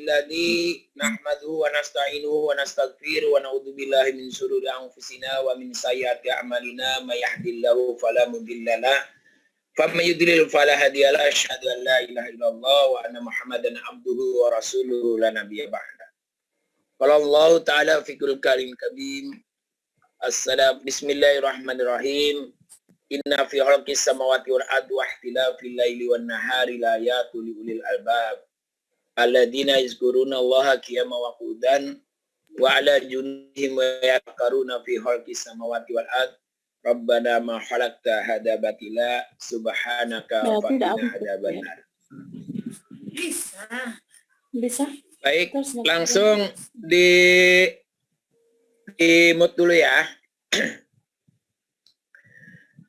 alladzi nahmaduhu wa nasta'inuhu wa nastaghfiruhu wa na'udzu billahi min shururi anfusina wa min sayyiati a'malina may yahdihillahu fala mudilla lahu wa may yudlil fala hadiya lahu asyhadu an la ilaha illallah wa anna muhammadan abduhu wa rasuluhu la nabiyya ba'da. Qala Allah ta'ala fi karim kabim. Bismillahirrahmanirrahim. Inna fi khalqis samawati wal ardi wa ikhtilafil laili wan nahari la ayatul li ulil albab alladzina yazkuruna Allaha qiyaman wa qu'udan wa 'ala junubihim wa yatafakkaruna fi khalqis samawati wal ardi rabbana ma khalaqta hadza batila subhanaka faqina adzabannar. Bisa. Baik, langsung di mute dulu ya.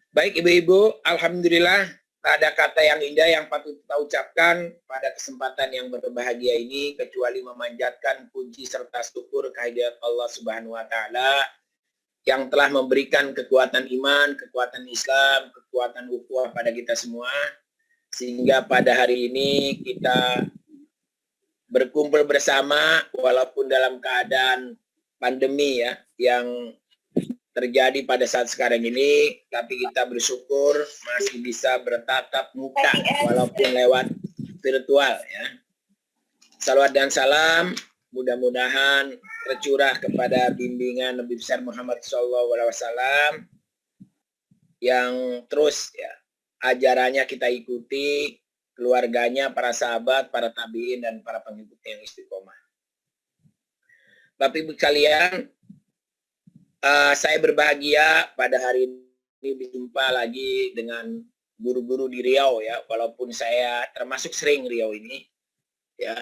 Baik ibu-ibu, alhamdulillah tak ada kata yang indah yang patut kita ucapkan pada kesempatan yang berbahagia ini kecuali memanjatkan puji serta syukur kehadirat Allah Subhanahu wa taala yang telah memberikan kekuatan iman, kekuatan Islam, kekuatan ukhuwah pada kita semua sehingga pada hari ini kita berkumpul bersama walaupun dalam keadaan pandemi ya yang terjadi pada saat sekarang ini, tapi kita bersyukur masih bisa bertatap muka walaupun lewat virtual ya. Salawat dan salam mudah-mudahan tercurah kepada bimbingan Nabi besar Muhammad SAW yang terus ya ajarannya kita ikuti, keluarganya, para sahabat, para tabi'in dan para pengikut yang istiqomah. Bapak Ibu sekalian, saya berbahagia pada hari ini berjumpa lagi dengan guru-guru di Riau ya, walaupun saya termasuk sering Riau ini ya,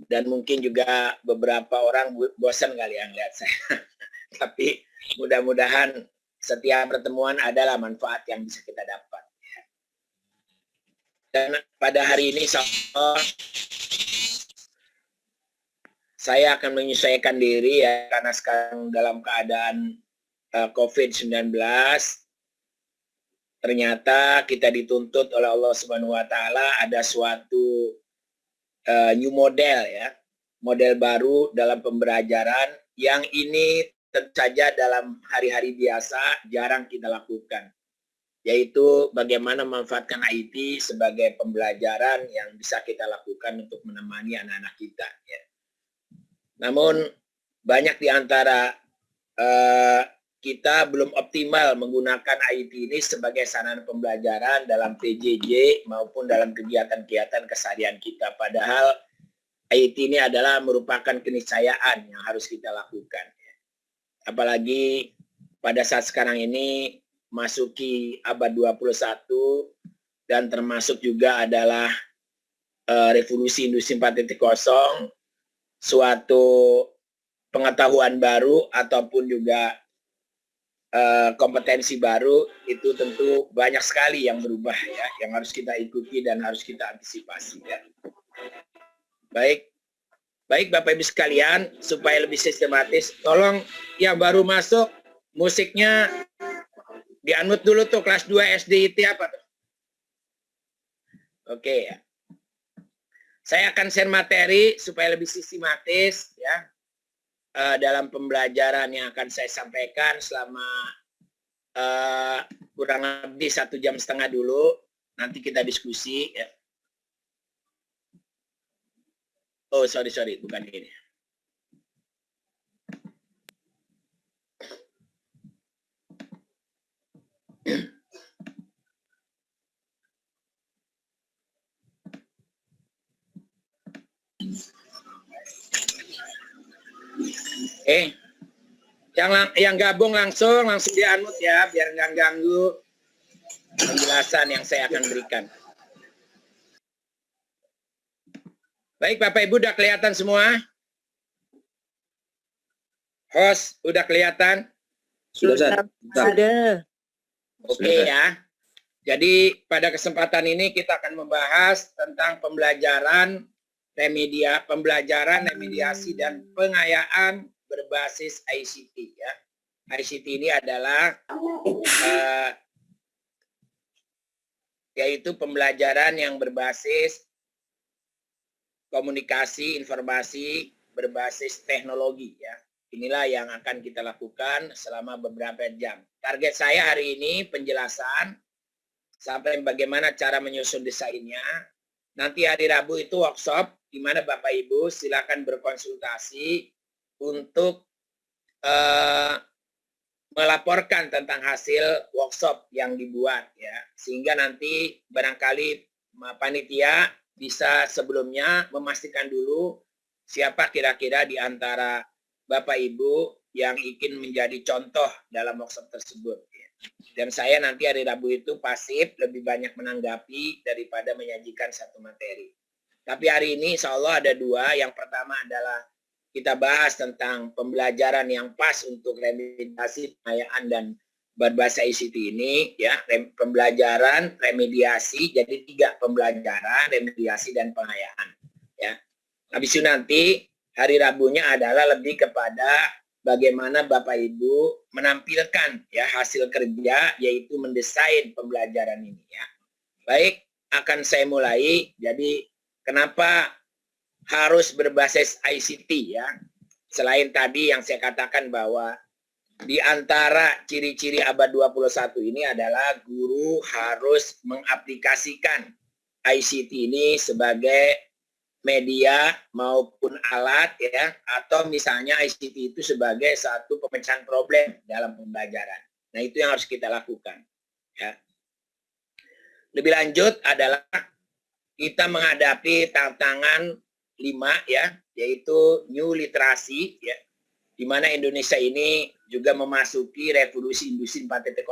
dan mungkin juga beberapa orang bosan kali yang lihat saya. Tapi mudah-mudahan setiap pertemuan adalah manfaat yang bisa kita dapat. Ya. Dan pada hari ini saya akan menyesuaikan diri ya karena sekarang dalam keadaan COVID-19 ternyata kita dituntut oleh Allah Subhanahu wa taala ada suatu new model ya, model baru dalam pembelajaran yang ini tentu saja dalam hari-hari biasa jarang kita lakukan, yaitu bagaimana memanfaatkan IT sebagai pembelajaran yang bisa kita lakukan untuk menemani anak-anak kita ya. Namun banyak di antara kita belum optimal menggunakan IT ini sebagai sarana pembelajaran dalam PJJ maupun dalam kegiatan-kegiatan keseharian kita. Padahal IT ini adalah merupakan keniscayaan yang harus kita lakukan. Apalagi pada saat sekarang ini masuki abad 21 dan termasuk juga adalah revolusi industri 4.0, suatu pengetahuan baru ataupun juga kompetensi baru itu tentu banyak sekali yang berubah ya, yang harus kita ikuti dan harus kita antisipasi ya. Baik Bapak Ibu sekalian, supaya lebih sistematis, tolong yang baru masuk musiknya di-unmute dulu tuh, kelas 2 SD IT apa tuh? Oke ya. Saya akan share materi supaya lebih sistematis ya dalam pembelajaran yang akan saya sampaikan selama kurang lebih 1,5 jam dulu. Nanti kita diskusi ya. Oh sorry bukan ini. Yang gabung langsung di-unmute ya, biar nggak ganggu penjelasan yang saya akan berikan. Baik Bapak Ibu, udah kelihatan semua? Host, udah kelihatan? Sudah. Oke ya. Jadi pada kesempatan ini kita akan membahas tentang pembelajaran remediasi dan pengayaan berbasis ICT ya. ICT ini adalah yaitu pembelajaran yang berbasis komunikasi, informasi berbasis teknologi ya. Inilah yang akan kita lakukan selama beberapa jam. Target saya hari ini penjelasan sampai bagaimana cara menyusun desainnya. Nanti hari Rabu itu workshop di mana Bapak Ibu silakan berkonsultasi untuk melaporkan tentang hasil workshop yang dibuat ya. Sehingga nanti barangkali panitia bisa sebelumnya memastikan dulu siapa kira-kira di antara Bapak Ibu yang ingin menjadi contoh dalam workshop tersebut. Dan saya nanti hari Rabu itu pasif, lebih banyak menanggapi daripada menyajikan satu materi. Tapi hari ini insya Allah ada dua. Yang pertama adalah kita bahas tentang pembelajaran yang pas untuk remediasi, pengayaan, dan berbahasa ICT ini. Ya, pembelajaran, remediasi, jadi 3 pembelajaran, remediasi, dan pengayaan. Ya. Habis itu nanti hari Rabunya adalah lebih kepada bagaimana Bapak Ibu menampilkan ya hasil kerja, yaitu mendesain pembelajaran ini ya. Baik, akan saya mulai. Jadi kenapa harus berbasis ICT ya? Selain tadi yang saya katakan bahwa di antara ciri-ciri abad 21 ini adalah guru harus mengaplikasikan ICT ini sebagai media maupun alat ya, atau misalnya ICT itu sebagai satu pemecahan problem dalam pembelajaran. Nah, itu yang harus kita lakukan ya. Lebih lanjut adalah kita menghadapi tantangan 5 ya, yaitu new literasi ya, di mana Indonesia ini juga memasuki revolusi industri 4.0.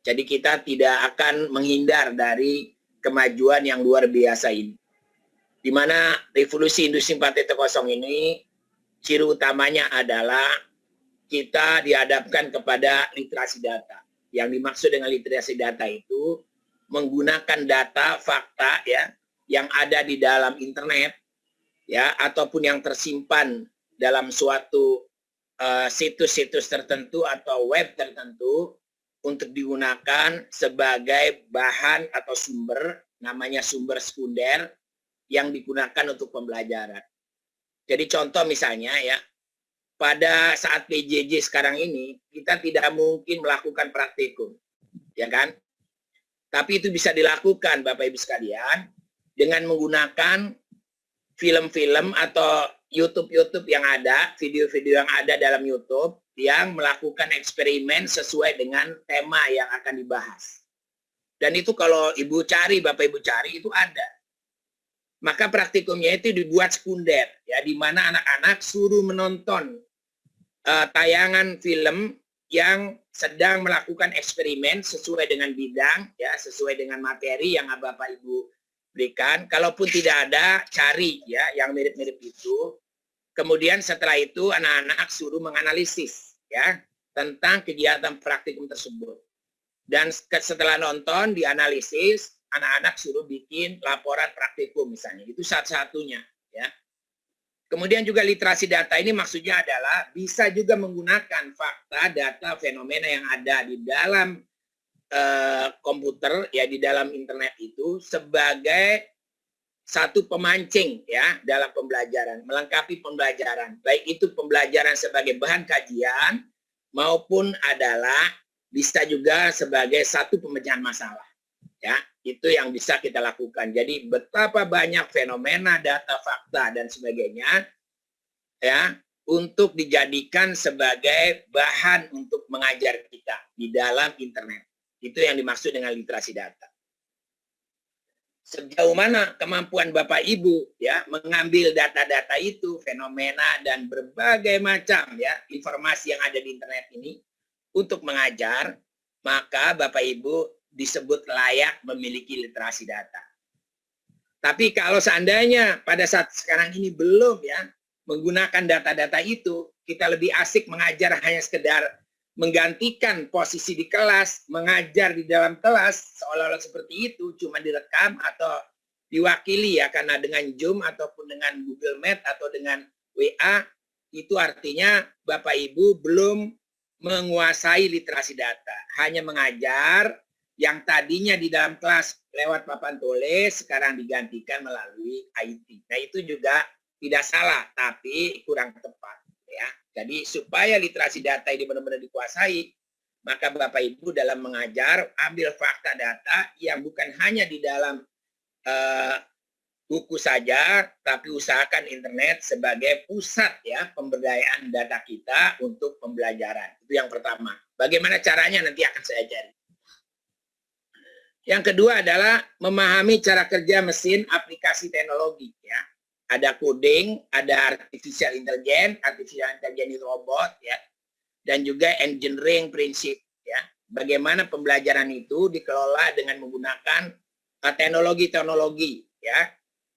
Jadi kita tidak akan menghindar dari kemajuan yang luar biasa ini. Di mana revolusi industri 4.0 ini ciri utamanya adalah kita dihadapkan kepada literasi data. Yang dimaksud dengan literasi data itu menggunakan data, fakta ya yang ada di dalam internet ya, ataupun yang tersimpan dalam suatu situs-situs tertentu atau web tertentu untuk digunakan sebagai bahan atau sumber, namanya sumber sekunder, yang digunakan untuk pembelajaran. Jadi contoh misalnya ya, pada saat PJJ sekarang ini, kita tidak mungkin melakukan praktikum, ya kan? Tapi itu bisa dilakukan Bapak Ibu sekalian, dengan menggunakan film-film atau YouTube yang ada, video-video yang ada dalam YouTube, yang melakukan eksperimen sesuai dengan tema yang akan dibahas. Dan itu kalau Ibu cari, Bapak Ibu cari, itu ada. Maka praktikumnya itu dibuat sekunder, ya, di mana anak-anak suruh menonton tayangan film yang sedang melakukan eksperimen sesuai dengan bidang, ya, sesuai dengan materi yang Bapak Ibu berikan. Kalaupun tidak ada, cari ya yang mirip-mirip itu. Kemudian setelah itu anak-anak suruh menganalisis ya tentang kegiatan praktikum tersebut. Dan setelah nonton, dianalisis, anak-anak suruh bikin laporan praktikum misalnya. Itu satu-satunya ya. Kemudian juga literasi data ini maksudnya adalah bisa juga menggunakan fakta, data, fenomena yang ada di dalam komputer ya, di dalam internet itu sebagai satu pemancing ya dalam pembelajaran, melengkapi pembelajaran. Baik itu pembelajaran sebagai bahan kajian maupun adalah bisa juga sebagai satu pemecahan masalah. Ya, itu yang bisa kita lakukan. Jadi betapa banyak fenomena, data, fakta dan sebagainya ya untuk dijadikan sebagai bahan untuk mengajar kita di dalam internet. Itu yang dimaksud dengan literasi data. Sejauh mana kemampuan Bapak Ibu ya mengambil data-data itu, fenomena dan berbagai macam ya informasi yang ada di internet ini untuk mengajar, maka Bapak Ibu disebut layak memiliki literasi data. Tapi kalau seandainya pada saat sekarang ini belum ya menggunakan data-data itu, kita lebih asik mengajar hanya sekedar menggantikan posisi di kelas, mengajar di dalam kelas seolah-olah seperti itu, cuma direkam atau diwakili ya, karena dengan Zoom ataupun dengan Google Meet atau dengan WA, itu artinya Bapak Ibu belum menguasai literasi data, hanya mengajar yang tadinya di dalam kelas lewat papan tulis sekarang digantikan melalui IT. Nah, itu juga tidak salah, tapi kurang tepat ya. Jadi supaya literasi data ini benar-benar dikuasai, maka Bapak Ibu dalam mengajar ambil fakta data yang bukan hanya di dalam buku saja, tapi usahakan internet sebagai pusat ya pemberdayaan data kita untuk pembelajaran. Itu yang pertama. Bagaimana caranya nanti akan saya ajari. Yang kedua adalah memahami cara kerja mesin aplikasi teknologi ya. Ada coding, ada artificial intelligence robot ya. Dan juga engineering prinsip ya. Bagaimana pembelajaran itu dikelola dengan menggunakan teknologi-teknologi ya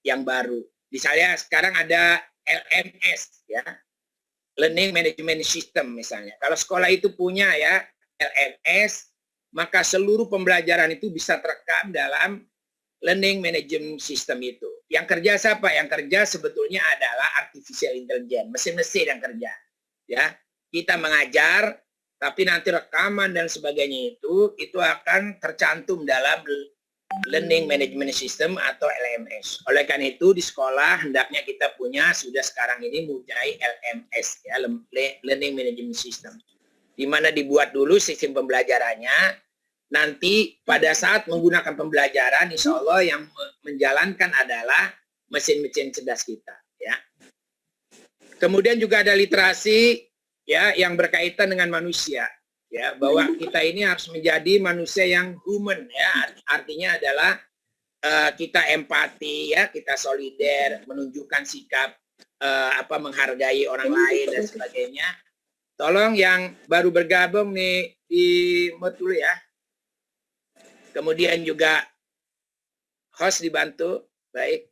yang baru. Misalnya sekarang ada LMS ya, Learning Management System misalnya. Kalau sekolah itu punya ya LMS, maka seluruh pembelajaran itu bisa terekam dalam Learning Management System itu. Yang kerja siapa? Yang kerja sebetulnya adalah artificial intelligence, mesin-mesin yang kerja. Ya, kita mengajar, tapi nanti rekaman dan sebagainya itu akan tercantum dalam Learning Management System atau LMS. Oleh karena itu di sekolah hendaknya kita punya sudah sekarang ini mempunyai LMS ya, Learning Management System. Di mana dibuat dulu sistem pembelajarannya, nanti pada saat menggunakan pembelajaran insya Allah yang menjalankan adalah mesin-mesin cerdas kita ya. Kemudian juga ada literasi ya yang berkaitan dengan manusia. Ya, bahwa kita ini harus menjadi manusia yang human ya, artinya adalah kita empati ya, kita solider, menunjukkan sikap menghargai orang lain dan sebagainya. Tolong yang baru bergabung nih di mute dulu ya. Kemudian juga host dibantu, baik.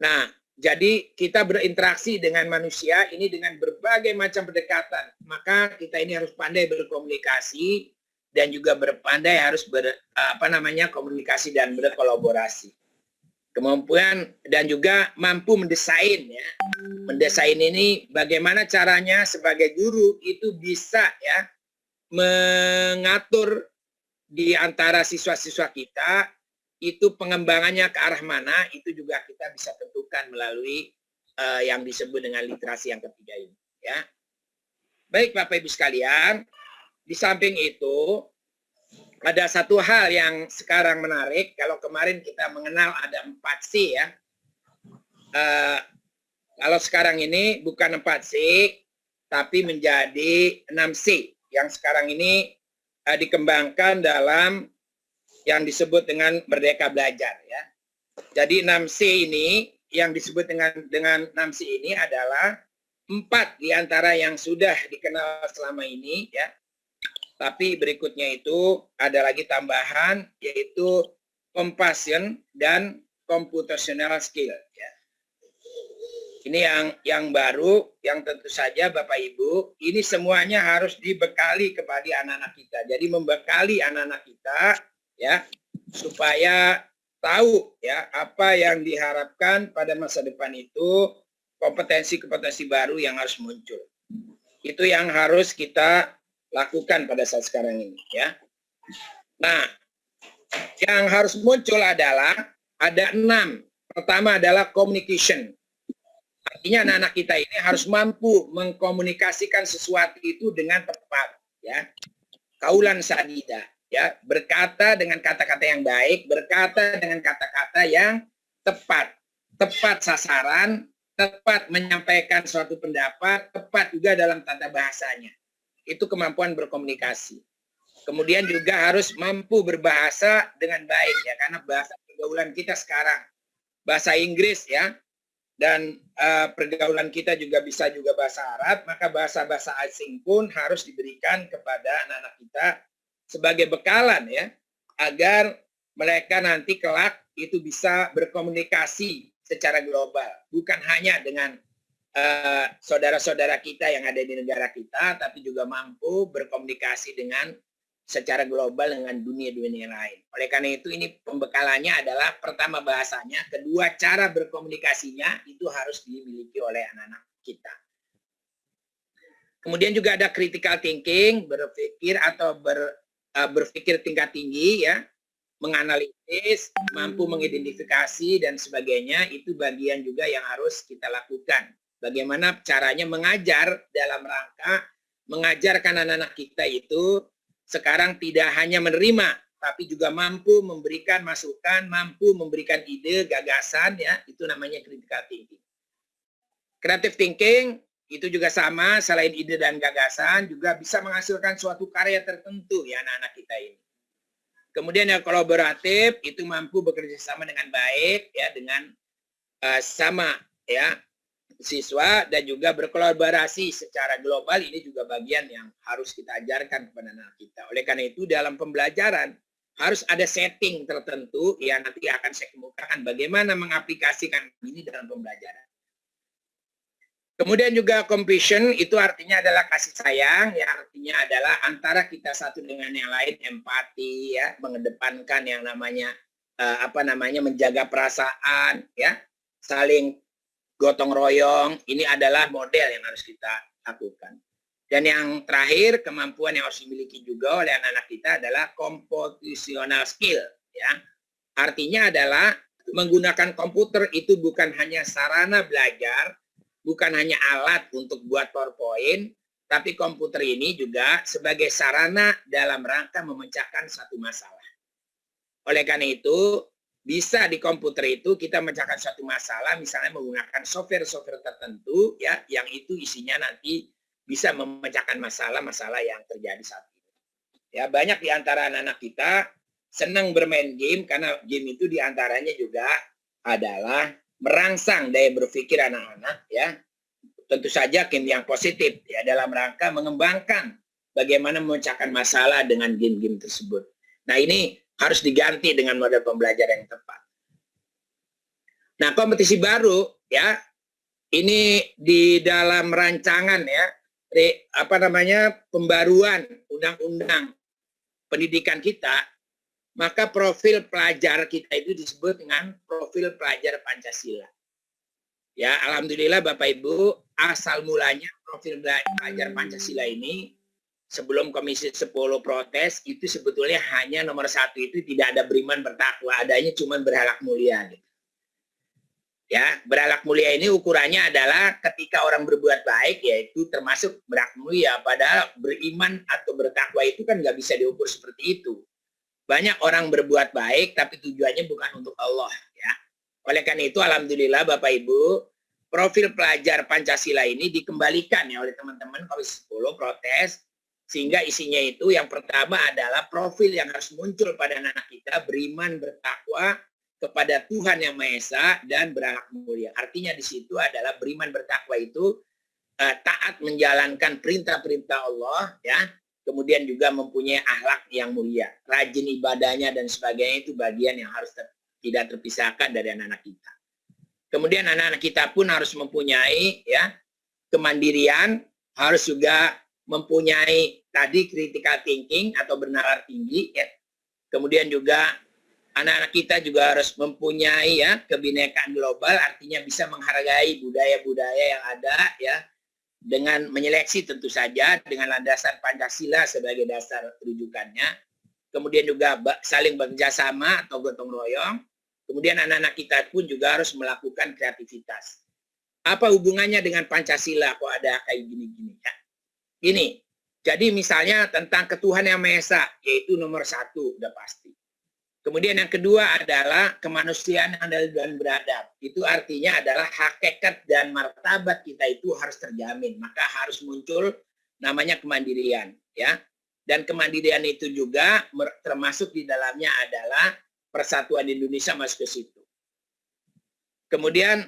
Nah, jadi kita berinteraksi dengan manusia ini dengan berbagai macam pendekatan. Maka kita ini harus pandai berkomunikasi dan juga berpandai harus komunikasi dan berkolaborasi. Kemampuan dan juga mampu mendesain ya. Mendesain ini bagaimana caranya sebagai guru itu bisa ya mengatur di antara siswa-siswa kita itu pengembangannya ke arah mana itu juga kita bisa tentukan melalui yang disebut dengan literasi yang ketiga ini ya. Baik Bapak Ibu sekalian, di samping itu ada satu hal yang sekarang menarik. Kalau kemarin kita mengenal ada 4C ya, kalau sekarang ini bukan 4C tapi menjadi 6C yang sekarang ini dikembangkan dalam yang disebut dengan Merdeka Belajar ya. Jadi 6C ini yang disebut dengan 6C ini adalah 4 diantara yang sudah dikenal selama ini ya. Tapi berikutnya itu ada lagi tambahan yaitu compassion dan computational skill ya. Ini yang baru yang tentu saja Bapak Ibu ini semuanya harus dibekali kepada anak-anak kita. Jadi membekali anak-anak kita ya supaya tahu ya apa yang diharapkan pada masa depan itu, kompetensi-kompetensi baru yang harus muncul. Itu yang harus kita lakukan pada saat sekarang ini ya. Nah, yang harus muncul adalah ada 6. Pertama adalah communication. Artinya anak-anak kita ini harus mampu mengkomunikasikan sesuatu itu dengan tepat ya. Kaulan sadida. Ya, berkata dengan kata-kata yang baik, berkata dengan kata-kata yang tepat, tepat sasaran, tepat menyampaikan suatu pendapat, tepat juga dalam tata bahasanya. Itu kemampuan berkomunikasi. Kemudian juga harus mampu berbahasa dengan baik ya, karena bahasa pergaulan kita sekarang bahasa Inggris ya, dan pergaulan kita juga bisa juga bahasa Arab, maka bahasa-bahasa asing pun harus diberikan kepada anak-anak kita sebagai bekalan ya, agar mereka nanti kelak itu bisa berkomunikasi secara global, bukan hanya dengan saudara-saudara kita yang ada di negara kita, tapi juga mampu berkomunikasi dengan secara global dengan dunia-dunia lain. Oleh karena itu ini pembekalannya adalah pertama bahasanya, kedua cara berkomunikasinya itu harus dimiliki oleh anak-anak kita. Kemudian juga ada critical thinking, berpikir atau berpikir tingkat tinggi ya, menganalisis, mampu mengidentifikasi dan sebagainya, itu bagian juga yang harus kita lakukan. Bagaimana caranya mengajar dalam rangka mengajarkan anak-anak kita itu sekarang tidak hanya menerima, tapi juga mampu memberikan masukan, mampu memberikan ide, gagasan, ya, itu namanya critical thinking. Creative thinking itu juga sama, selain ide dan gagasan, juga bisa menghasilkan suatu karya tertentu ya anak-anak kita ini. Kemudian yang kolaboratif itu mampu bekerja sama dengan baik ya dengan sama ya siswa dan juga berkolaborasi secara global. Ini juga bagian yang harus kita ajarkan kepada anak kita. Oleh karena itu dalam pembelajaran harus ada setting tertentu yang nanti akan saya kemukakan bagaimana mengaplikasikan ini dalam pembelajaran. Kemudian juga compassion itu artinya adalah kasih sayang, ya artinya adalah antara kita satu dengan yang lain, empati, ya mengedepankan yang namanya menjaga perasaan, ya saling gotong royong. Ini adalah model yang harus kita lakukan. Dan yang terakhir kemampuan yang harus dimiliki juga oleh anak-anak kita adalah computational skill, ya artinya adalah menggunakan komputer itu bukan hanya sarana belajar. Bukan hanya alat untuk buat PowerPoint, tapi komputer ini juga sebagai sarana dalam rangka memecahkan satu masalah. Oleh karena itu, bisa di komputer itu kita memecahkan satu masalah, misalnya menggunakan software-software tertentu, ya, yang itu isinya nanti bisa memecahkan masalah-masalah yang terjadi saat ini. Ya, banyak di antara anak-anak kita senang bermain game karena game itu di antaranya juga adalah merangsang daya berpikir anak-anak ya. Tentu saja game yang positif ya dalam rangka mengembangkan bagaimana memecahkan masalah dengan game-game tersebut. Nah, ini harus diganti dengan model pembelajaran yang tepat. Nah, kompetisi baru ya ini di dalam rancangan ya pembaruan undang-undang pendidikan kita. Maka profil pelajar kita itu disebut dengan profil pelajar Pancasila. Ya, alhamdulillah Bapak Ibu, asal mulanya profil pelajar Pancasila ini sebelum Komisi 10 protes itu sebetulnya hanya nomor 1 itu tidak ada beriman bertakwa, adanya cuma berakhlak mulia. Gitu. Ya, berakhlak mulia ini ukurannya adalah ketika orang berbuat baik yaitu termasuk berakhlak mulia, padahal beriman atau bertakwa itu kan nggak bisa diukur seperti itu. Banyak orang berbuat baik tapi tujuannya bukan untuk Allah ya. Oleh karena itu alhamdulillah Bapak Ibu, profil pelajar Pancasila ini dikembalikan ya oleh teman-teman Komisi 10 protes sehingga isinya itu yang pertama adalah profil yang harus muncul pada anak kita beriman bertakwa kepada Tuhan Yang Maha Esa dan berakhlak mulia. Artinya di situ adalah beriman bertakwa itu taat menjalankan perintah-perintah Allah ya. Kemudian juga mempunyai akhlak yang mulia, rajin ibadahnya dan sebagainya itu bagian yang harus tidak terpisahkan dari anak-anak kita. Kemudian anak-anak kita pun harus mempunyai ya kemandirian, harus juga mempunyai tadi critical thinking atau bernalar tinggi ya. Kemudian juga anak-anak kita juga harus mempunyai ya kebinekaan global, artinya bisa menghargai budaya-budaya yang ada ya. Dengan menyeleksi tentu saja dengan landasan Pancasila sebagai dasar rujukannya. Kemudian juga saling bekerjasama atau gotong royong. Kemudian anak-anak kita pun juga harus melakukan kreativitas. Apa hubungannya dengan Pancasila kok ada kayak gini-gini ya? Gini, jadi misalnya tentang ketuhanan Yang Maha Esa, yaitu nomor 1 udah pasti. Kemudian yang kedua adalah kemanusiaan yang adil dan beradab. Itu artinya adalah hakikat dan martabat kita itu harus terjamin. Maka harus muncul namanya kemandirian. Ya. Dan kemandirian itu juga termasuk di dalamnya adalah persatuan Indonesia masuk ke situ. Kemudian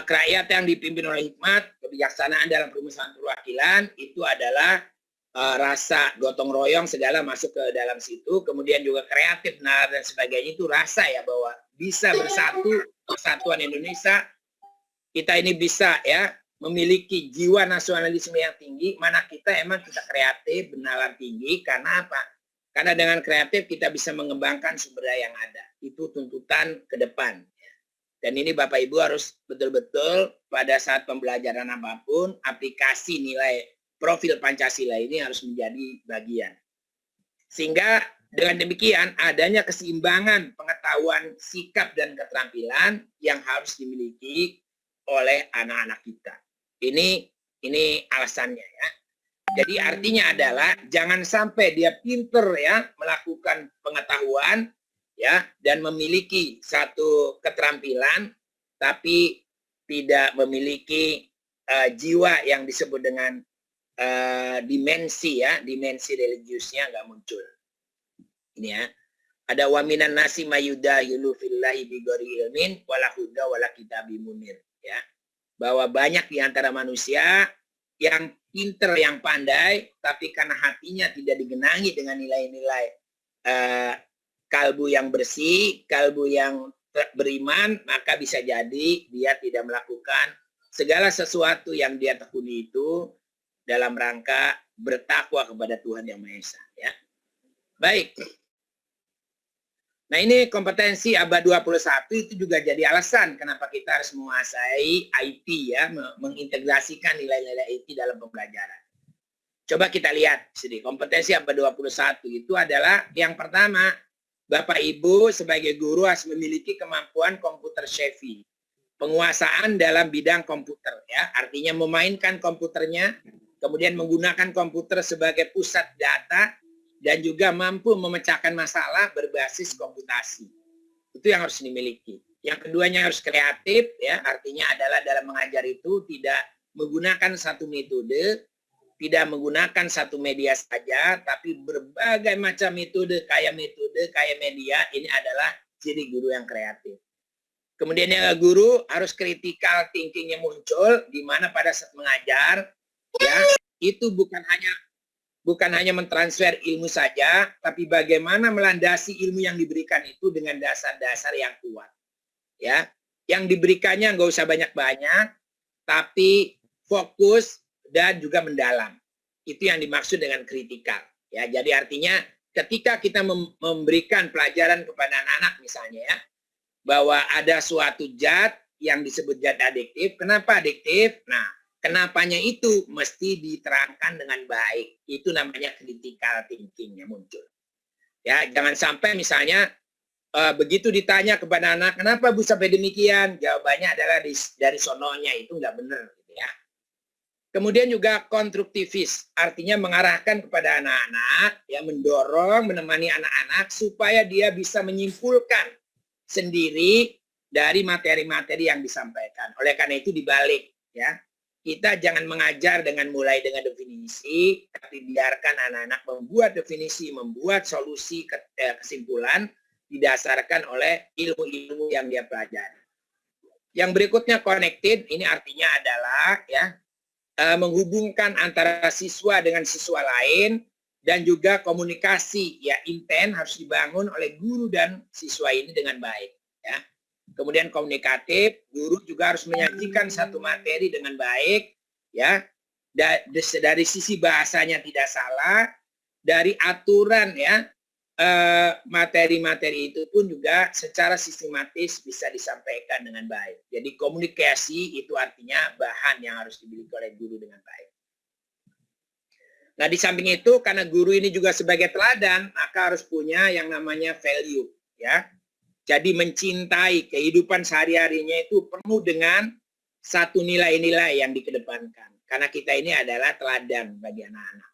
kerakyatan yang dipimpin oleh hikmat, kebijaksanaan dalam perumusan perwakilan, itu adalah rasa gotong royong segala masuk ke dalam situ. Kemudian juga kreatif dan sebagainya itu rasa ya bahwa bisa bersatu, persatuan Indonesia. Kita ini bisa ya memiliki jiwa nasionalisme yang tinggi. Mana kita emang kita kreatif, bernalar tinggi. Karena apa? Karena dengan kreatif kita bisa mengembangkan sumber daya yang ada. Itu tuntutan ke depan. Dan ini Bapak Ibu harus betul-betul pada saat pembelajaran apapun, aplikasi nilai profil Pancasila ini harus menjadi bagian. Sehingga dengan demikian adanya keseimbangan pengetahuan, sikap, dan keterampilan yang harus dimiliki oleh anak-anak kita. Ini alasannya ya. Jadi artinya adalah jangan sampai dia pinter ya melakukan pengetahuan ya dan memiliki satu keterampilan tapi tidak memiliki jiwa yang disebut dengan dimensi ya, dimensi religiusnya nggak muncul. Ini ya. Ada waminan nasi mayudahilu fillahi bigori ilmin wala huda wala kitabi munir ya. Bahwa banyak di antara manusia yang pinter, yang pandai, tapi karena hatinya tidak digenangi dengan nilai-nilai kalbu yang bersih, kalbu yang beriman, maka bisa jadi dia tidak melakukan segala sesuatu yang dia tekuni itu dalam rangka bertakwa kepada Tuhan Yang Maha Esa. Ya. Baik. Nah ini kompetensi abad 21 itu juga jadi alasan kenapa kita harus menguasai IT ya, mengintegrasikan nilai-nilai IT dalam pembelajaran. Coba kita lihat sini, kompetensi abad 21 itu adalah yang pertama, Bapak Ibu sebagai guru harus memiliki kemampuan komputer savvy. Penguasaan dalam bidang komputer ya, artinya memainkan komputernya, kemudian menggunakan komputer sebagai pusat data, dan juga mampu memecahkan masalah berbasis komputasi. Itu yang harus dimiliki. Yang keduanya harus kreatif, ya, artinya adalah dalam mengajar itu tidak menggunakan satu metode, tidak menggunakan satu media saja, tapi berbagai macam metode, kayak media, ini adalah ciri guru yang kreatif. Kemudian yang guru harus critical thinking-nya muncul, di mana pada saat mengajar, ya, itu bukan hanya mentransfer ilmu saja, tapi bagaimana melandasi ilmu yang diberikan itu dengan dasar-dasar yang kuat. Ya, yang diberikannya nggak usah banyak-banyak, tapi fokus dan juga mendalam. Itu yang dimaksud dengan kritikal. Ya, jadi artinya ketika kita memberikan pelajaran kepada anak-anak misalnya ya, bahwa ada suatu zat yang disebut zat adiktif. Kenapa adiktif? Nah, kenapanya itu mesti diterangkan dengan baik. Itu namanya critical thinking-nya muncul. Ya, jangan sampai misalnya begitu ditanya kepada anak, kenapa Bu sampai demikian? Jawabannya adalah dari sononya, itu nggak benar. Gitu ya. Kemudian juga konstruktivis, artinya mengarahkan kepada anak-anak, ya, mendorong, menemani anak-anak supaya dia bisa menyimpulkan sendiri dari materi-materi yang disampaikan. Oleh karena itu dibalik, ya. Kita jangan mengajar mulai dengan definisi, tapi biarkan anak-anak membuat definisi, membuat solusi kesimpulan didasarkan oleh ilmu-ilmu yang dia pelajari. Yang berikutnya connected, ini artinya adalah ya menghubungkan antara siswa dengan siswa lain dan juga komunikasi ya intent harus dibangun oleh guru dan siswa ini dengan baik ya. Kemudian komunikatif, guru juga harus menyajikan satu materi dengan baik ya. Dari sisi bahasanya tidak salah, dari aturan ya materi-materi itu pun juga secara sistematis bisa disampaikan dengan baik. Jadi komunikasi itu artinya bahan yang harus dimiliki oleh guru dengan baik. Nah, di samping itu karena guru ini juga sebagai teladan, maka harus punya yang namanya value, ya. Jadi mencintai kehidupan sehari-harinya itu penuh dengan satu nilai-nilai yang dikedepankan. Karena kita ini adalah teladan bagi anak-anak.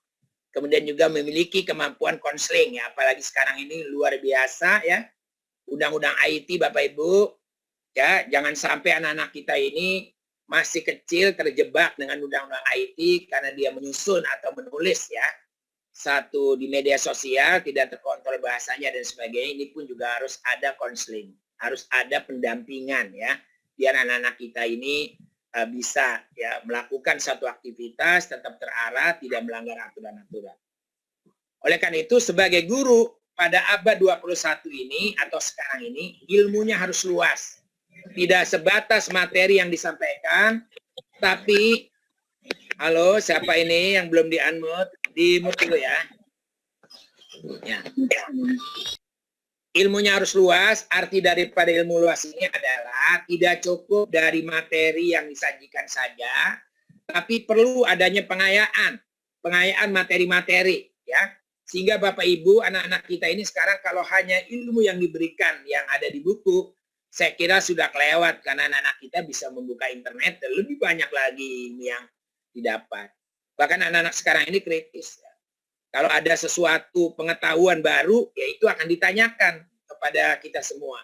Kemudian juga memiliki kemampuan konseling, ya. Apalagi sekarang ini luar biasa, ya. Undang-undang IT, Bapak Ibu, ya, jangan sampai anak-anak kita ini masih kecil terjebak dengan undang-undang IT karena dia menyusun atau menulis ya satu di media sosial tidak terkontrol bahasanya dan sebagainya. Ini pun juga harus ada konseling, harus ada pendampingan ya biar anak-anak kita ini bisa ya melakukan satu aktivitas tetap terarah, tidak melanggar aturan-aturan. Oleh karena itu sebagai guru pada abad 21 ini atau sekarang ini ilmunya harus luas. Tidak sebatas materi yang disampaikan, tapi halo, siapa ini yang belum di-unmute? Di-mute dulu ya. Ya. Ilmunya harus luas, arti daripada ilmu luas ini adalah tidak cukup dari materi yang disajikan saja, tapi perlu adanya pengayaan materi-materi ya. Sehingga Bapak Ibu, anak-anak kita ini sekarang kalau hanya ilmu yang diberikan yang ada di buku, saya kira sudah kelewat karena anak-anak kita bisa membuka internet dan lebih banyak lagi yang didapat. Bahkan anak-anak sekarang ini kritis. Kalau ada sesuatu pengetahuan baru, ya itu akan ditanyakan kepada kita semua.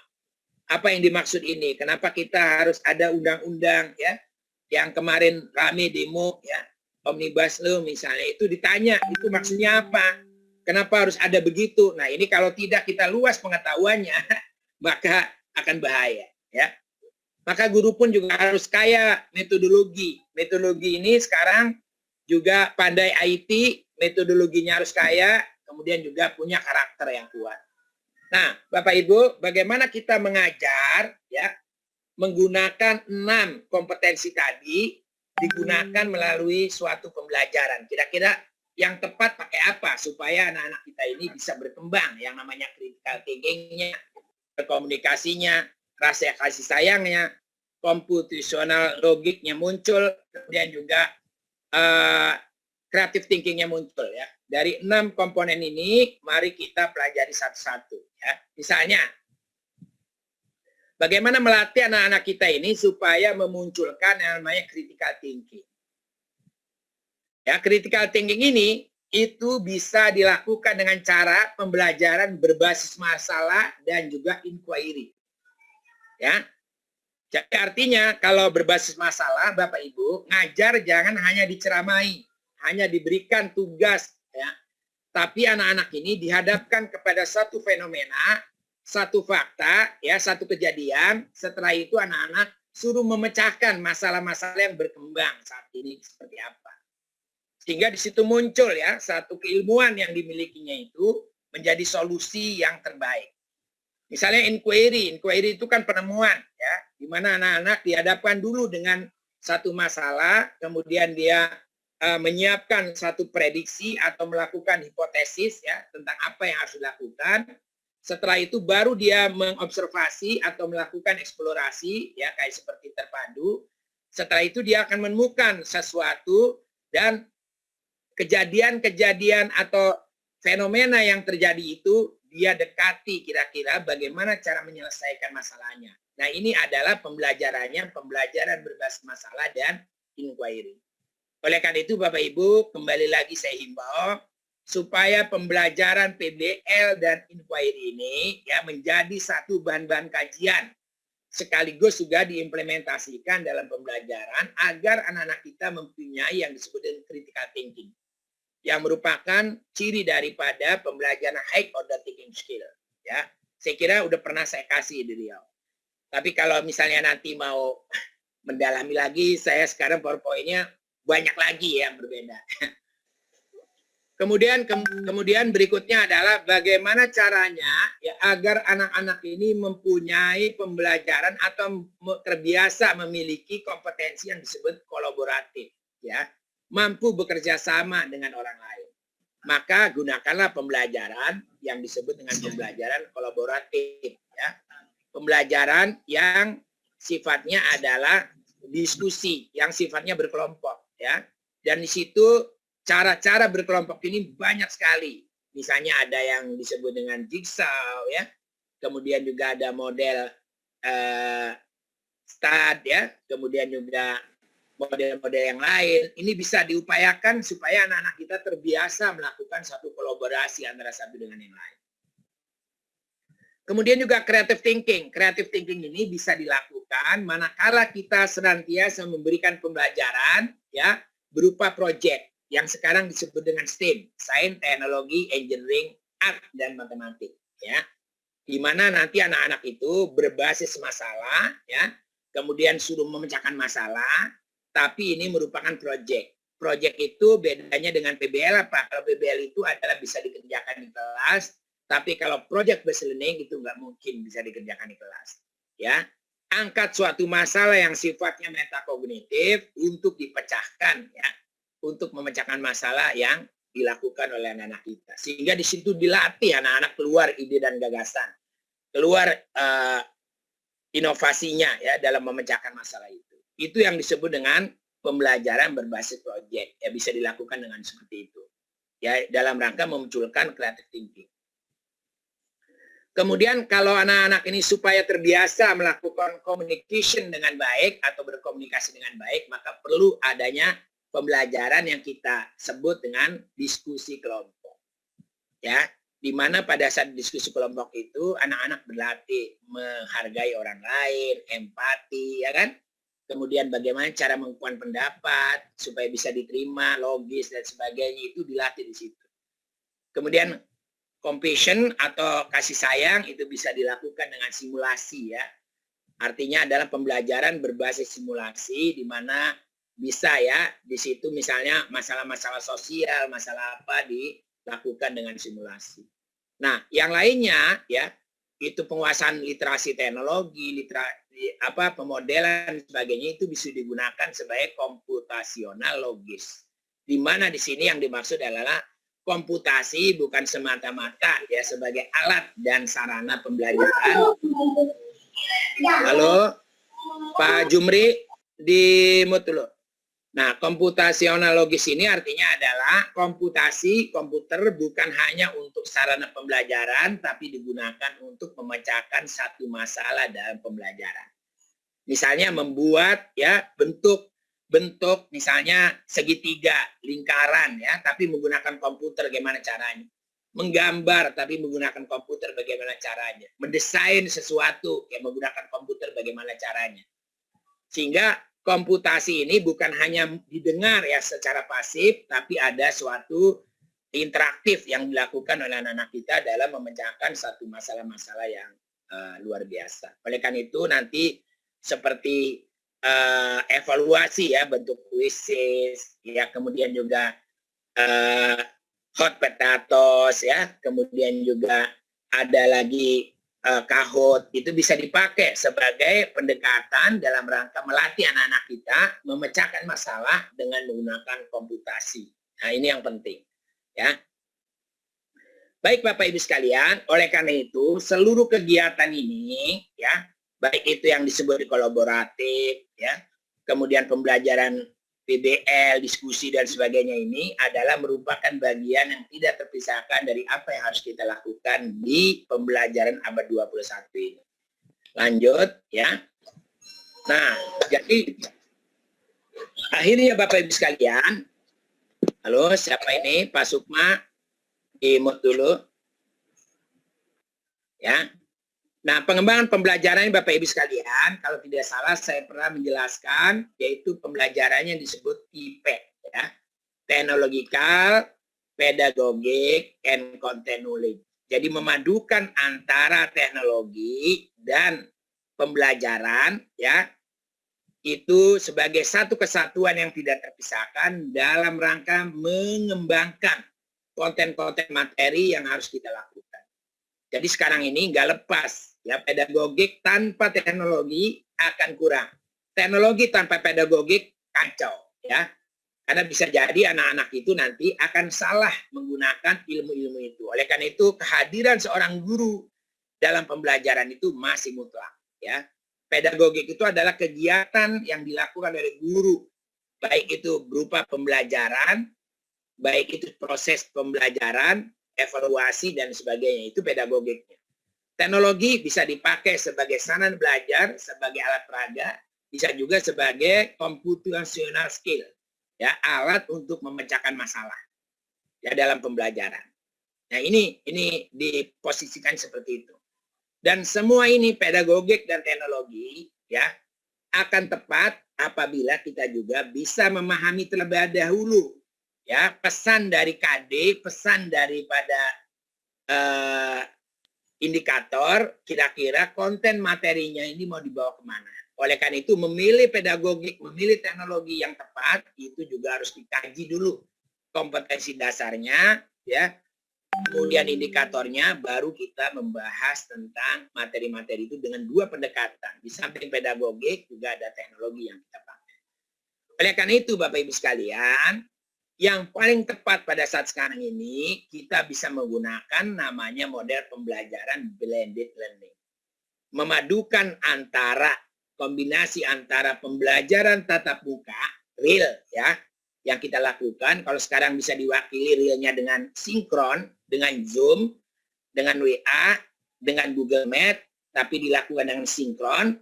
Apa yang dimaksud ini? Kenapa kita harus ada undang-undang ya? Yang kemarin rame demo ya, Omnibus Law misalnya, itu ditanya, itu maksudnya apa? Kenapa harus ada begitu? Nah, ini kalau tidak kita luas pengetahuannya, maka akan bahaya ya. Maka guru pun juga harus kaya metodologi. Metodologi ini sekarang juga pandai IT, metodologinya harus kaya, kemudian juga punya karakter yang kuat. Nah, Bapak Ibu, bagaimana kita mengajar ya menggunakan 6 kompetensi tadi digunakan melalui suatu pembelajaran. Kira-kira yang tepat pakai apa supaya anak-anak kita ini bisa berkembang, yang namanya critical thinking-nya, komunikasinya, rasa kasih sayangnya, computational logiknya muncul, kemudian juga creative thinking-nya muncul ya. Dari 6 komponen ini, mari kita pelajari satu-satu ya. Misalnya, bagaimana melatih anak-anak kita ini supaya memunculkan yang namanya critical thinking. Ya, critical thinking ini itu bisa dilakukan dengan cara pembelajaran berbasis masalah dan juga inquiry. Ya. Jadi artinya kalau berbasis masalah, Bapak Ibu, ngajar jangan hanya diceramai, hanya diberikan tugas ya. Tapi anak-anak ini dihadapkan kepada satu fenomena, satu fakta, ya, satu kejadian. Setelah itu anak-anak suruh memecahkan masalah-masalah yang berkembang saat ini seperti apa. Sehingga di situ muncul ya satu keilmuan yang dimilikinya itu menjadi solusi yang terbaik. Misalnya inquiry itu kan penemuan ya, di mana anak-anak dihadapkan dulu dengan satu masalah, kemudian dia menyiapkan satu prediksi atau melakukan hipotesis ya tentang apa yang harus dilakukan. Setelah itu baru dia mengobservasi atau melakukan eksplorasi ya kayak seperti terpadu. Setelah itu dia akan menemukan sesuatu dan kejadian-kejadian atau fenomena yang terjadi itu dia dekati kira-kira bagaimana cara menyelesaikan masalahnya. Nah, ini adalah pembelajarannya, pembelajaran berbasis masalah dan inquiry. Oleh karena itu, Bapak Ibu, kembali lagi saya himbau supaya pembelajaran PBL dan inquiry ini ya menjadi satu bahan-bahan kajian sekaligus juga diimplementasikan dalam pembelajaran agar anak-anak kita mempunyai yang disebut dengan critical thinking, yang merupakan ciri daripada pembelajaran high order thinking skill. Ya, saya kira udah pernah saya kasih di Riau. Tapi kalau misalnya nanti mau mendalami lagi, saya sekarang PowerPoint-nya banyak lagi yang berbeda. Kemudian berikutnya adalah bagaimana caranya ya agar anak-anak ini mempunyai pembelajaran atau terbiasa memiliki kompetensi yang disebut kolaboratif, ya, mampu bekerja sama dengan orang lain. Maka gunakanlah pembelajaran yang disebut dengan pembelajaran kolaboratif, ya, pembelajaran yang sifatnya adalah diskusi, yang sifatnya berkelompok, ya, dan di situ cara-cara berkelompok ini banyak sekali. Misalnya ada yang disebut dengan jigsaw, ya. Kemudian juga ada model stud, ya. Kemudian juga model-model yang lain. Ini bisa diupayakan supaya anak-anak kita terbiasa melakukan satu kolaborasi antara satu dengan yang lain. Kemudian juga creative thinking. Creative thinking ini bisa dilakukan manakala kita senantiasa memberikan pembelajaran, ya, berupa project yang sekarang disebut dengan STEM, Sains, Teknologi, Engineering, Art, dan Matematik, ya, di mana nanti anak-anak itu berbasis masalah, ya, kemudian suruh memecahkan masalah, tapi ini merupakan project. Project itu bedanya dengan PBL apa? Kalau PBL itu adalah bisa dikerjakan di kelas, tapi kalau project based learning itu nggak mungkin bisa dikerjakan di kelas, ya. Angkat suatu masalah yang sifatnya metakognitif untuk dipecahkan, ya, untuk memecahkan masalah yang dilakukan oleh anak-anak kita. Sehingga di situ dilatih anak-anak keluar ide dan gagasan, keluar inovasinya ya dalam memecahkan masalah itu. Itu yang disebut dengan pembelajaran berbasis proyek. Ya bisa dilakukan dengan seperti itu. ya dalam rangka memunculkan creative thinking. Kemudian kalau anak-anak ini supaya terbiasa melakukan communication dengan baik atau berkomunikasi dengan baik, maka perlu adanya pembelajaran yang kita sebut dengan diskusi kelompok. Ya, di mana pada saat diskusi kelompok itu anak-anak berlatih menghargai orang lain, empati, ya kan? Kemudian bagaimana cara mengungkapkan pendapat supaya bisa diterima, logis dan sebagainya itu dilatih di situ. Kemudian compassion atau kasih sayang itu bisa dilakukan dengan simulasi ya. Artinya adalah pembelajaran berbasis simulasi di mana bisa ya di situ misalnya masalah-masalah sosial, masalah apa dilakukan dengan simulasi. Nah, yang lainnya ya itu penguasaan literasi teknologi, pemodelan sebagainya itu bisa digunakan sebagai komputasional logis. Di mana di sini yang dimaksud adalah komputasi bukan semata-mata ya sebagai alat dan sarana pembelajaran. Halo, Pak Jumri di mute dulu. Nah, komputasional logis ini artinya adalah komputer bukan hanya untuk sarana pembelajaran, tapi digunakan untuk memecahkan satu masalah dalam pembelajaran. Misalnya membuat ya bentuk misalnya segitiga, lingkaran ya, tapi menggunakan komputer bagaimana caranya. Menggambar tapi menggunakan komputer bagaimana caranya. Mendesain sesuatu yang menggunakan komputer bagaimana caranya. Sehingga komputasi ini bukan hanya didengar ya secara pasif, tapi ada suatu interaktif yang dilakukan oleh anak-anak kita dalam memecahkan satu masalah-masalah yang luar biasa. Oleh karena itu nanti seperti evaluasi ya bentuk kuisis ya, kemudian juga hot potatoes ya, kemudian juga ada lagi kahot, itu bisa dipakai sebagai pendekatan dalam rangka melatih anak-anak kita memecahkan masalah dengan menggunakan komputasi. Nah, ini yang penting ya. Baik Bapak Ibu sekalian, oleh karena itu seluruh kegiatan ini ya, baik itu yang disebut kolaboratif ya, kemudian pembelajaran PBL, diskusi dan sebagainya ini adalah merupakan bagian yang tidak terpisahkan dari apa yang harus kita lakukan di pembelajaran abad 21 ini. Lanjut ya. Nah, jadi akhirnya Bapak Ibu sekalian, halo siapa ini? Pak Sukma, di-mute dulu. Ya. Nah, pengembangan pembelajaran Bapak Ibu sekalian, kalau tidak salah saya pernah menjelaskan, yaitu pembelajarannya disebut TPEC, ya. Technological, Pedagogic, and Content Knowledge. Jadi memadukan antara teknologi dan pembelajaran, ya, itu sebagai satu kesatuan yang tidak terpisahkan dalam rangka mengembangkan konten-konten materi yang harus kita lakukan. Jadi sekarang ini nggak lepas ya, pedagogik tanpa teknologi akan kurang. Teknologi tanpa pedagogik kacau ya. Karena bisa jadi anak-anak itu nanti akan salah menggunakan ilmu-ilmu itu. Oleh karena itu kehadiran seorang guru dalam pembelajaran itu masih mutlak ya. Pedagogik itu adalah kegiatan yang dilakukan oleh guru, baik itu berupa pembelajaran, baik itu proses pembelajaran, evaluasi dan sebagainya, itu pedagogiknya. Teknologi bisa dipakai sebagai sarana belajar, sebagai alat peraga, bisa juga sebagai computational skill, ya, alat untuk memecahkan masalah ya dalam pembelajaran. Nah, ini diposisikan seperti itu. Dan semua ini pedagogik dan teknologi ya akan tepat apabila kita juga bisa memahami terlebih dahulu ya pesan dari KD, pesan daripada indikator, kira-kira konten materinya ini mau dibawa kemana. Oleh karena itu memilih pedagogik, memilih teknologi yang tepat itu juga harus dikaji dulu kompetensi dasarnya ya, kemudian indikatornya, baru kita membahas tentang materi-materi itu dengan dua pendekatan. Di samping pedagogik juga ada teknologi yang kita pakai. Oleh karena itu Bapak Ibu sekalian, yang paling tepat pada saat sekarang ini, kita bisa menggunakan namanya model pembelajaran blended learning. Memadukan kombinasi antara pembelajaran tatap muka, real ya, yang kita lakukan. Kalau sekarang bisa diwakili realnya dengan sinkron, dengan Zoom, dengan WA, dengan Google Meet, tapi dilakukan dengan sinkron.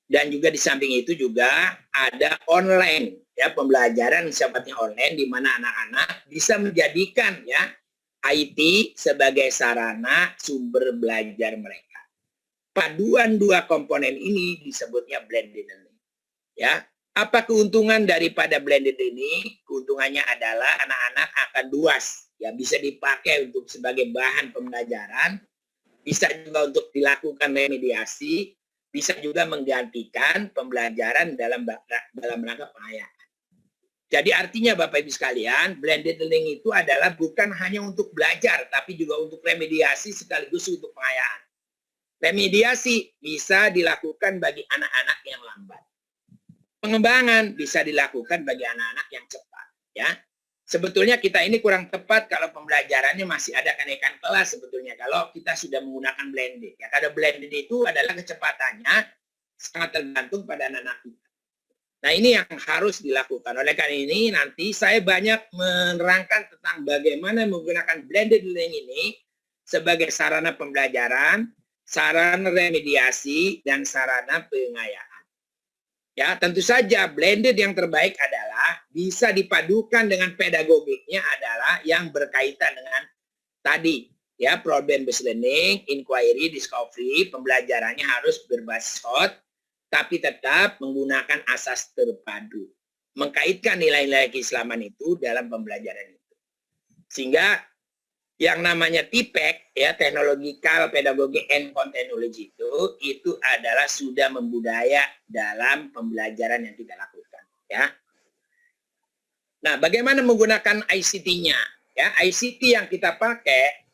Dan juga di samping itu juga ada online, ya, pembelajaran sifatnya online di mana anak-anak bisa menjadikan ya IT sebagai sarana sumber belajar mereka. Paduan dua komponen ini disebutnya blended learning. Ya, apa keuntungan daripada blended ini? Keuntungannya adalah anak-anak akan luas, ya, bisa dipakai untuk sebagai bahan pembelajaran, bisa juga untuk dilakukan remediasi, bisa juga menggantikan pembelajaran dalam rangka pengayaan. Jadi artinya Bapak Ibu sekalian, blended learning itu adalah bukan hanya untuk belajar, tapi juga untuk remediasi sekaligus untuk pengayaan. Remediasi bisa dilakukan bagi anak-anak yang lambat. Pengembangan bisa dilakukan bagi anak-anak yang cepat. Ya, sebetulnya kita ini kurang tepat kalau pembelajarannya masih ada kenaikan kelas sebetulnya kalau kita sudah menggunakan blended. Ya, karena blended itu adalah kecepatannya sangat tergantung pada anak-anak kita. Nah, ini yang harus dilakukan. Oleh karena ini nanti saya banyak menerangkan tentang bagaimana menggunakan blended learning ini sebagai sarana pembelajaran, sarana remediasi, dan sarana pengayaan. Ya, tentu saja blended yang terbaik adalah bisa dipadukan dengan pedagogiknya adalah yang berkaitan dengan tadi, ya, problem based learning, inquiry, discovery, pembelajarannya harus berbasis hot, tapi tetap menggunakan asas terpadu, mengkaitkan nilai-nilai keislaman itu dalam pembelajaran itu. Sehingga yang namanya TPEC, ya, Technological Pedagogy and Technology itu adalah sudah membudaya dalam pembelajaran yang kita lakukan, ya. Nah, bagaimana menggunakan ICT-nya? Ya, ICT yang kita pakai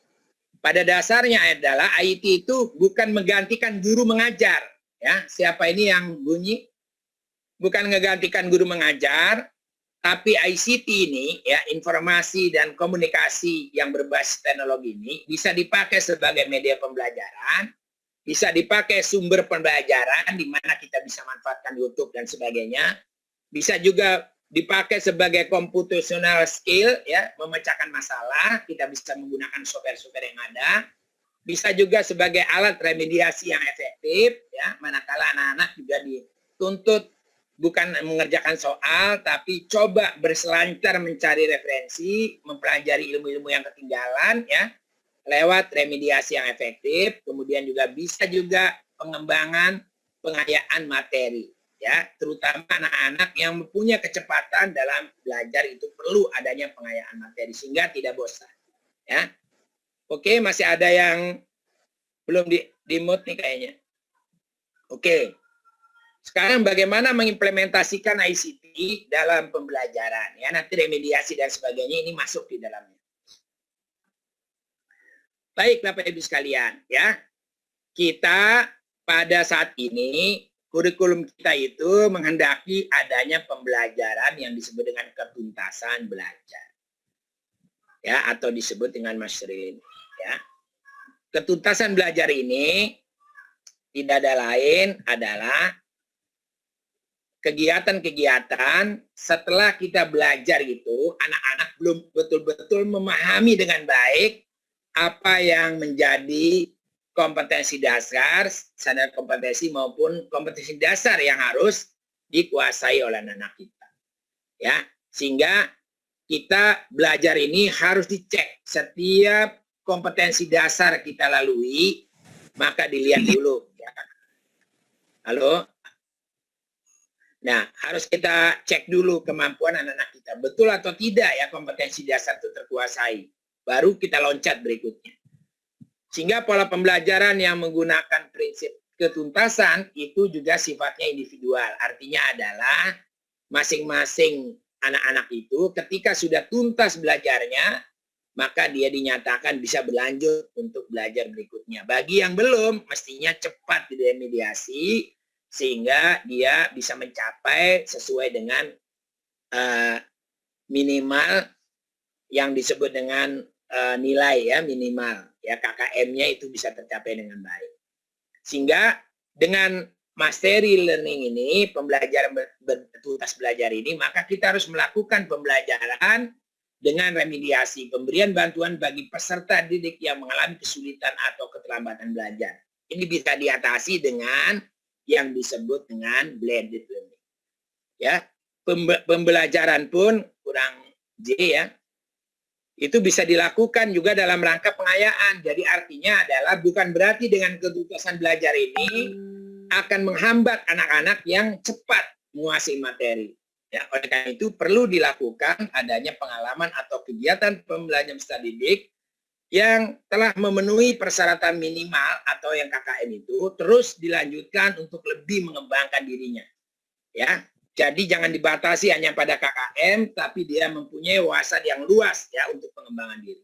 pada dasarnya adalah IT itu bukan menggantikan guru mengajar, ya. Siapa ini yang bunyi? Bukan menggantikan guru mengajar, tapi ICT ini, ya, informasi dan komunikasi yang berbasis teknologi ini bisa dipakai sebagai media pembelajaran, bisa dipakai sumber pembelajaran di mana kita bisa manfaatkan YouTube dan sebagainya, bisa juga dipakai sebagai computational skill, ya, memecahkan masalah, kita bisa menggunakan software-software yang ada, bisa juga sebagai alat remediasi yang efektif, ya, manakala anak-anak juga dituntut bukan mengerjakan soal, tapi coba berselancar mencari referensi, mempelajari ilmu-ilmu yang ketinggalan, ya, lewat remediasi yang efektif. Kemudian juga bisa juga pengembangan pengayaan materi, ya, terutama anak-anak yang mempunyai kecepatan dalam belajar itu perlu adanya pengayaan materi sehingga tidak bosan, ya. Oke, masih ada yang belum di mute nih kayaknya. Oke. Sekarang bagaimana mengimplementasikan ICT dalam pembelajaran, ya, nanti remediasi dan sebagainya ini masuk di dalamnya. Baik Bapak Ibu sekalian, ya, kita pada saat ini kurikulum kita itu menghendaki adanya pembelajaran yang disebut dengan ketuntasan belajar, ya, atau disebut dengan mastering, ya. Ketuntasan belajar ini tidak ada lain adalah kegiatan-kegiatan setelah kita belajar itu, anak-anak belum betul-betul memahami dengan baik apa yang menjadi kompetensi dasar, standar kompetensi maupun kompetensi dasar yang harus dikuasai oleh anak kita. Ya, sehingga kita belajar ini harus dicek setiap kompetensi dasar kita lalui, maka dilihat dulu. Ya. Halo? Nah, harus kita cek dulu kemampuan anak-anak kita. Betul atau tidak ya kompetensi dasar itu terkuasai. Baru kita loncat berikutnya. Sehingga pola pembelajaran yang menggunakan prinsip ketuntasan itu juga sifatnya individual. Artinya adalah masing-masing anak-anak itu ketika sudah tuntas belajarnya, maka dia dinyatakan bisa berlanjut untuk belajar berikutnya. Bagi yang belum, mestinya cepat diremediasi, sehingga dia bisa mencapai sesuai dengan minimal yang disebut dengan nilai, ya, minimal, ya, KKM-nya itu bisa tercapai dengan baik. Sehingga dengan materi learning ini, pembelajaran bertuntas belajar ini, maka kita harus melakukan pembelajaran dengan remediasi, pemberian bantuan bagi peserta didik yang mengalami kesulitan atau keterlambatan belajar. Ini bisa diatasi dengan yang disebut dengan blended learning. Ya, pembelajaran pun kurang J ya. Itu bisa dilakukan juga dalam rangka pengayaan. Jadi artinya adalah bukan berarti dengan ketuntasan belajar ini akan menghambat anak-anak yang cepat menguasai materi. Ya, oleh karena itu perlu dilakukan adanya pengalaman atau kegiatan pembelajaran peserta didik yang telah memenuhi persyaratan minimal atau yang KKM itu terus dilanjutkan untuk lebih mengembangkan dirinya. Ya, jadi jangan dibatasi hanya pada KKM, tapi dia mempunyai wawasan yang luas ya untuk pengembangan diri.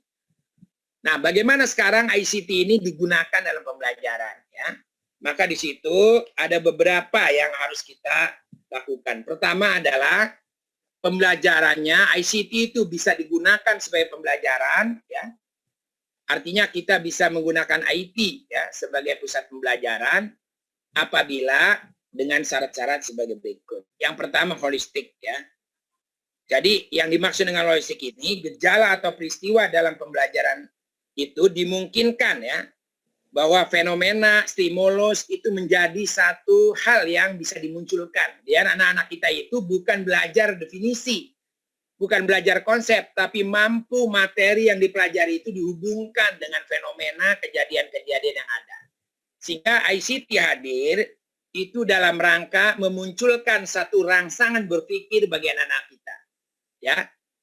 Nah, bagaimana sekarang ICT ini digunakan dalam pembelajaran ya? Maka di situ ada beberapa yang harus kita lakukan. Pertama adalah pembelajarannya ICT itu bisa digunakan sebagai pembelajaran ya. Artinya kita bisa menggunakan IT ya sebagai pusat pembelajaran apabila dengan syarat-syarat sebagai berikut. Yang pertama holistik ya. Jadi yang dimaksud dengan holistik ini gejala atau peristiwa dalam pembelajaran itu dimungkinkan ya bahwa fenomena stimulus itu menjadi satu hal yang bisa dimunculkan. Ya, anak-anak kita itu bukan belajar definisi, bukan belajar konsep, tapi mampu materi yang dipelajari itu dihubungkan dengan fenomena kejadian-kejadian yang ada. Sehingga ICT hadir itu dalam rangka memunculkan satu rangsangan berpikir bagi anak-anak kita. Ya,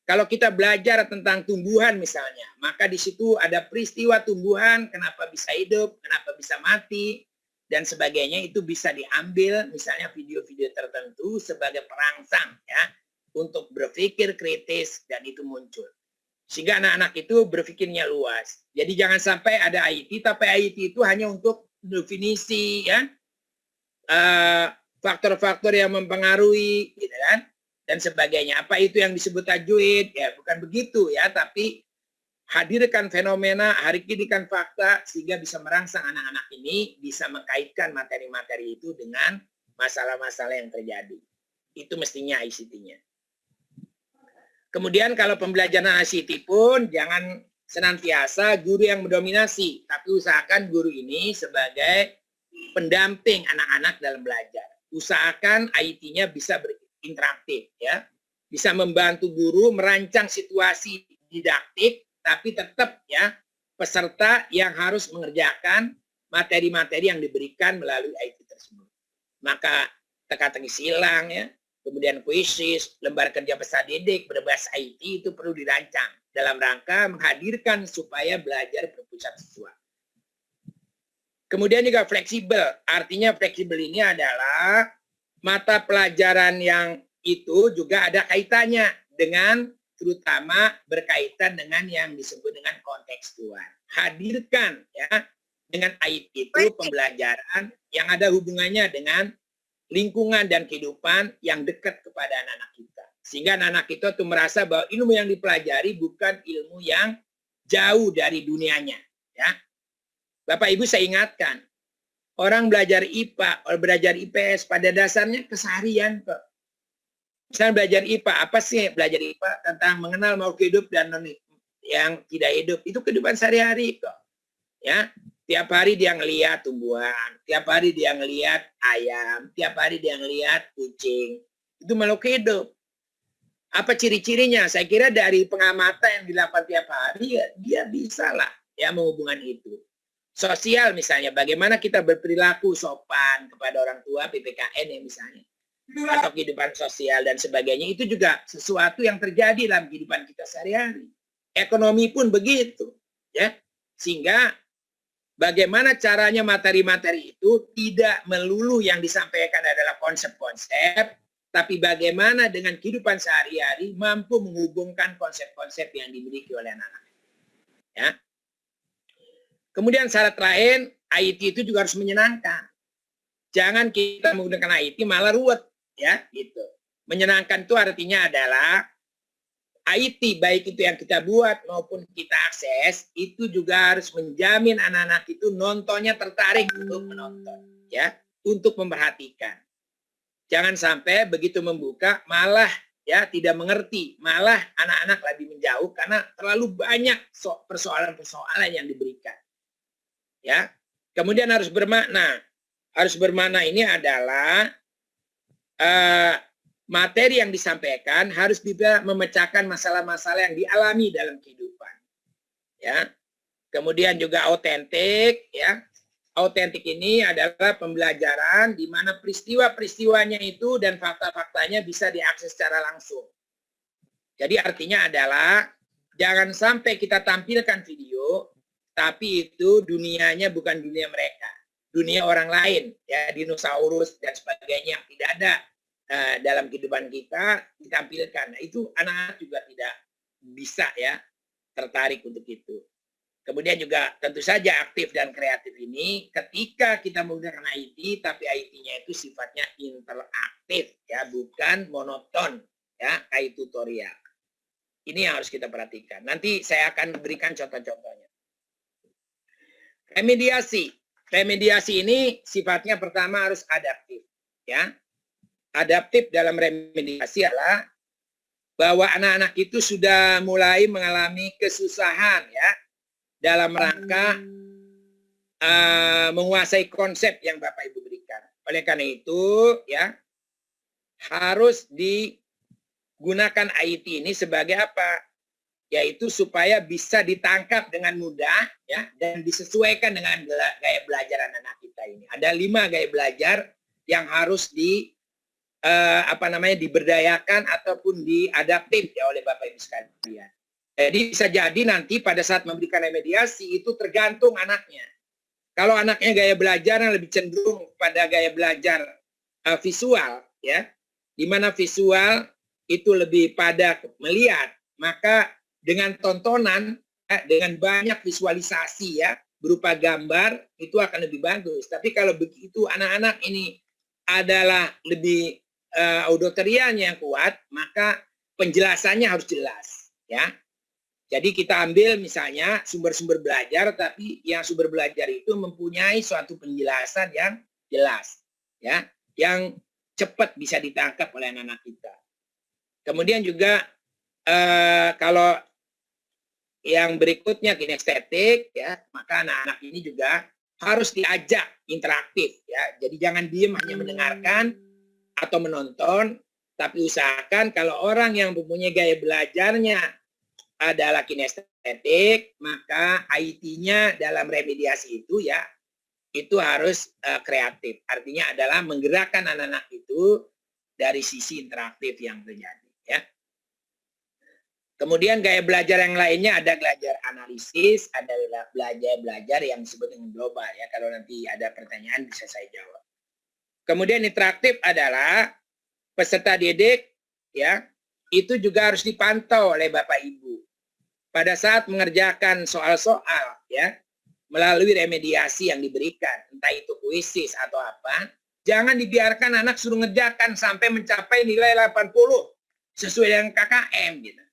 kalau kita belajar tentang tumbuhan misalnya, maka di situ ada peristiwa tumbuhan, kenapa bisa hidup, kenapa bisa mati, dan sebagainya itu bisa diambil misalnya video-video tertentu sebagai perangsang ya untuk berpikir kritis dan itu muncul. Sehingga anak-anak itu berpikirnya luas. Jadi jangan sampai ada IT, tapi IT itu hanya untuk definisi ya, faktor-faktor yang mempengaruhi gitu kan dan sebagainya. Apa itu yang disebut tajwid ya, bukan begitu ya, tapi hadirkan fenomena, hadirkan fakta sehingga bisa merangsang anak-anak ini bisa mengkaitkan materi-materi itu dengan masalah-masalah yang terjadi. Itu mestinya ICT-nya. Kemudian kalau pembelajaran ICT pun jangan senantiasa guru yang mendominasi, tapi usahakan guru ini sebagai pendamping anak-anak dalam belajar. Usahakan IT-nya bisa berinteraktif ya. Bisa membantu guru merancang situasi didaktik tapi tetap ya peserta yang harus mengerjakan materi-materi yang diberikan melalui IT tersebut. Maka teka-teki silang ya, kemudian kuisis, lembar kerja peserta didik berbasis IT itu perlu dirancang dalam rangka menghadirkan supaya belajar berpusat siswa. Kemudian juga fleksibel. Artinya fleksibel ini adalah mata pelajaran yang itu juga ada kaitannya dengan terutama berkaitan dengan yang disebut dengan kontekstual. Hadirkan ya dengan IT itu pembelajaran yang ada hubungannya dengan lingkungan dan kehidupan yang dekat kepada anak-anak kita. Sehingga anak-anak kita tuh merasa bahwa ilmu yang dipelajari bukan ilmu yang jauh dari dunianya. Ya. Bapak Ibu saya ingatkan, orang belajar IPA, orang belajar IPS pada dasarnya keseharian kok. Misalnya belajar IPA, apa sih belajar IPA tentang mengenal makhluk hidup dan non yang tidak hidup, itu kehidupan sehari-hari kok. Ya, tiap hari dia ngelihat tumbuhan, tiap hari dia ngelihat ayam, tiap hari dia ngelihat kucing, itu makhluk hidup. Apa ciri-cirinya? Saya kira dari pengamatan yang dilakukan tiap hari, ya, dia bisa lah ya menghubungkan itu. Sosial misalnya, bagaimana kita berperilaku sopan kepada orang tua, PPKN ya misalnya, atau kehidupan sosial dan sebagainya, itu juga sesuatu yang terjadi dalam kehidupan kita sehari-hari. Ekonomi pun begitu, ya. Sehingga bagaimana caranya materi-materi itu tidak melulu yang disampaikan adalah konsep-konsep, tapi bagaimana dengan kehidupan sehari-hari mampu menghubungkan konsep-konsep yang dimiliki oleh anak-anak. Ya. Kemudian syarat lain, IT itu juga harus menyenangkan. Jangan kita menggunakan IT malah ruwet, ya, gitu. Menyenangkan itu artinya adalah IT baik itu yang kita buat maupun kita akses itu juga harus menjamin anak-anak itu nontonnya tertarik untuk menonton, ya. untuk memperhatikan. Jangan sampai begitu membuka malah ya tidak mengerti, malah anak-anak lebih menjauh karena terlalu banyak persoalan-persoalan yang diberikan. Ya. Kemudian harus bermakna. Harus bermakna ini adalah materi yang disampaikan harus bisa memecahkan masalah-masalah yang dialami dalam kehidupan. Ya. Kemudian juga autentik, ya. Autentik ini adalah pembelajaran di mana peristiwa-peristiwanya itu dan fakta-faktanya bisa diakses secara langsung. Jadi artinya adalah jangan sampai kita tampilkan video, tapi itu dunianya bukan dunia mereka, dunia orang lain, ya dinosaurus dan sebagainya yang tidak ada dalam kehidupan kita ditampilkan. Nah, itu anak-anak juga tidak bisa ya tertarik untuk itu. Kemudian juga tentu saja aktif dan kreatif ini ketika kita menggunakan IT, tapi IT-nya itu sifatnya interaktif, ya bukan monoton, ya kayak tutorial. Ini yang harus kita perhatikan. Nanti saya akan berikan contoh-contohnya. Remediasi. Remediasi ini sifatnya pertama harus adaptif, ya. Adaptif dalam remediasi adalah bahwa anak-anak itu sudah mulai mengalami kesusahan, ya, dalam rangka menguasai konsep yang Bapak Ibu berikan. Oleh karena itu, ya, harus digunakan IT ini sebagai apa? Yaitu supaya bisa ditangkap dengan mudah, ya, dan disesuaikan dengan gaya belajar anak-anak kita ini. Ada 5 gaya belajar yang harus diberdayakan ataupun diadaptif ya oleh Bapak Ibu sekalian. Jadi bisa jadi nanti pada saat memberikan remediasi itu tergantung anaknya. Kalau anaknya gaya belajar yang lebih cenderung pada gaya belajar visual, ya, di mana visual itu lebih pada melihat, maka dengan tontonan, ya, dengan banyak visualisasi ya berupa gambar itu akan lebih bagus. Tapi kalau begitu anak-anak ini adalah lebih auditorialnya yang kuat, maka penjelasannya harus jelas, ya. Jadi kita ambil misalnya sumber-sumber belajar, tapi yang sumber belajar itu mempunyai suatu penjelasan yang jelas, ya, yang cepat bisa ditangkap oleh anak-anak kita. Kemudian juga kalau yang berikutnya kinestetik, ya, maka anak-anak ini juga harus diajak interaktif, ya. Jadi jangan diam hanya mendengarkan atau menonton, tapi usahakan kalau orang yang mempunyai gaya belajarnya adalah kinestetik, maka IT-nya dalam remediasi itu ya itu harus kreatif. Artinya adalah menggerakkan anak-anak itu dari sisi interaktif yang terjadi, ya. Kemudian gaya belajar yang lainnya ada belajar analisis, ada belajar yang disebut dengan global, ya. Kalau nanti ada pertanyaan bisa saya jawab. Kemudian interaktif adalah peserta didik, ya, itu juga harus dipantau oleh Bapak Ibu. Pada saat mengerjakan soal-soal, ya, melalui remediasi yang diberikan, entah itu kuisis atau apa, jangan dibiarkan anak suruh ngerjakan sampai mencapai nilai 80 sesuai dengan KKM, gitu.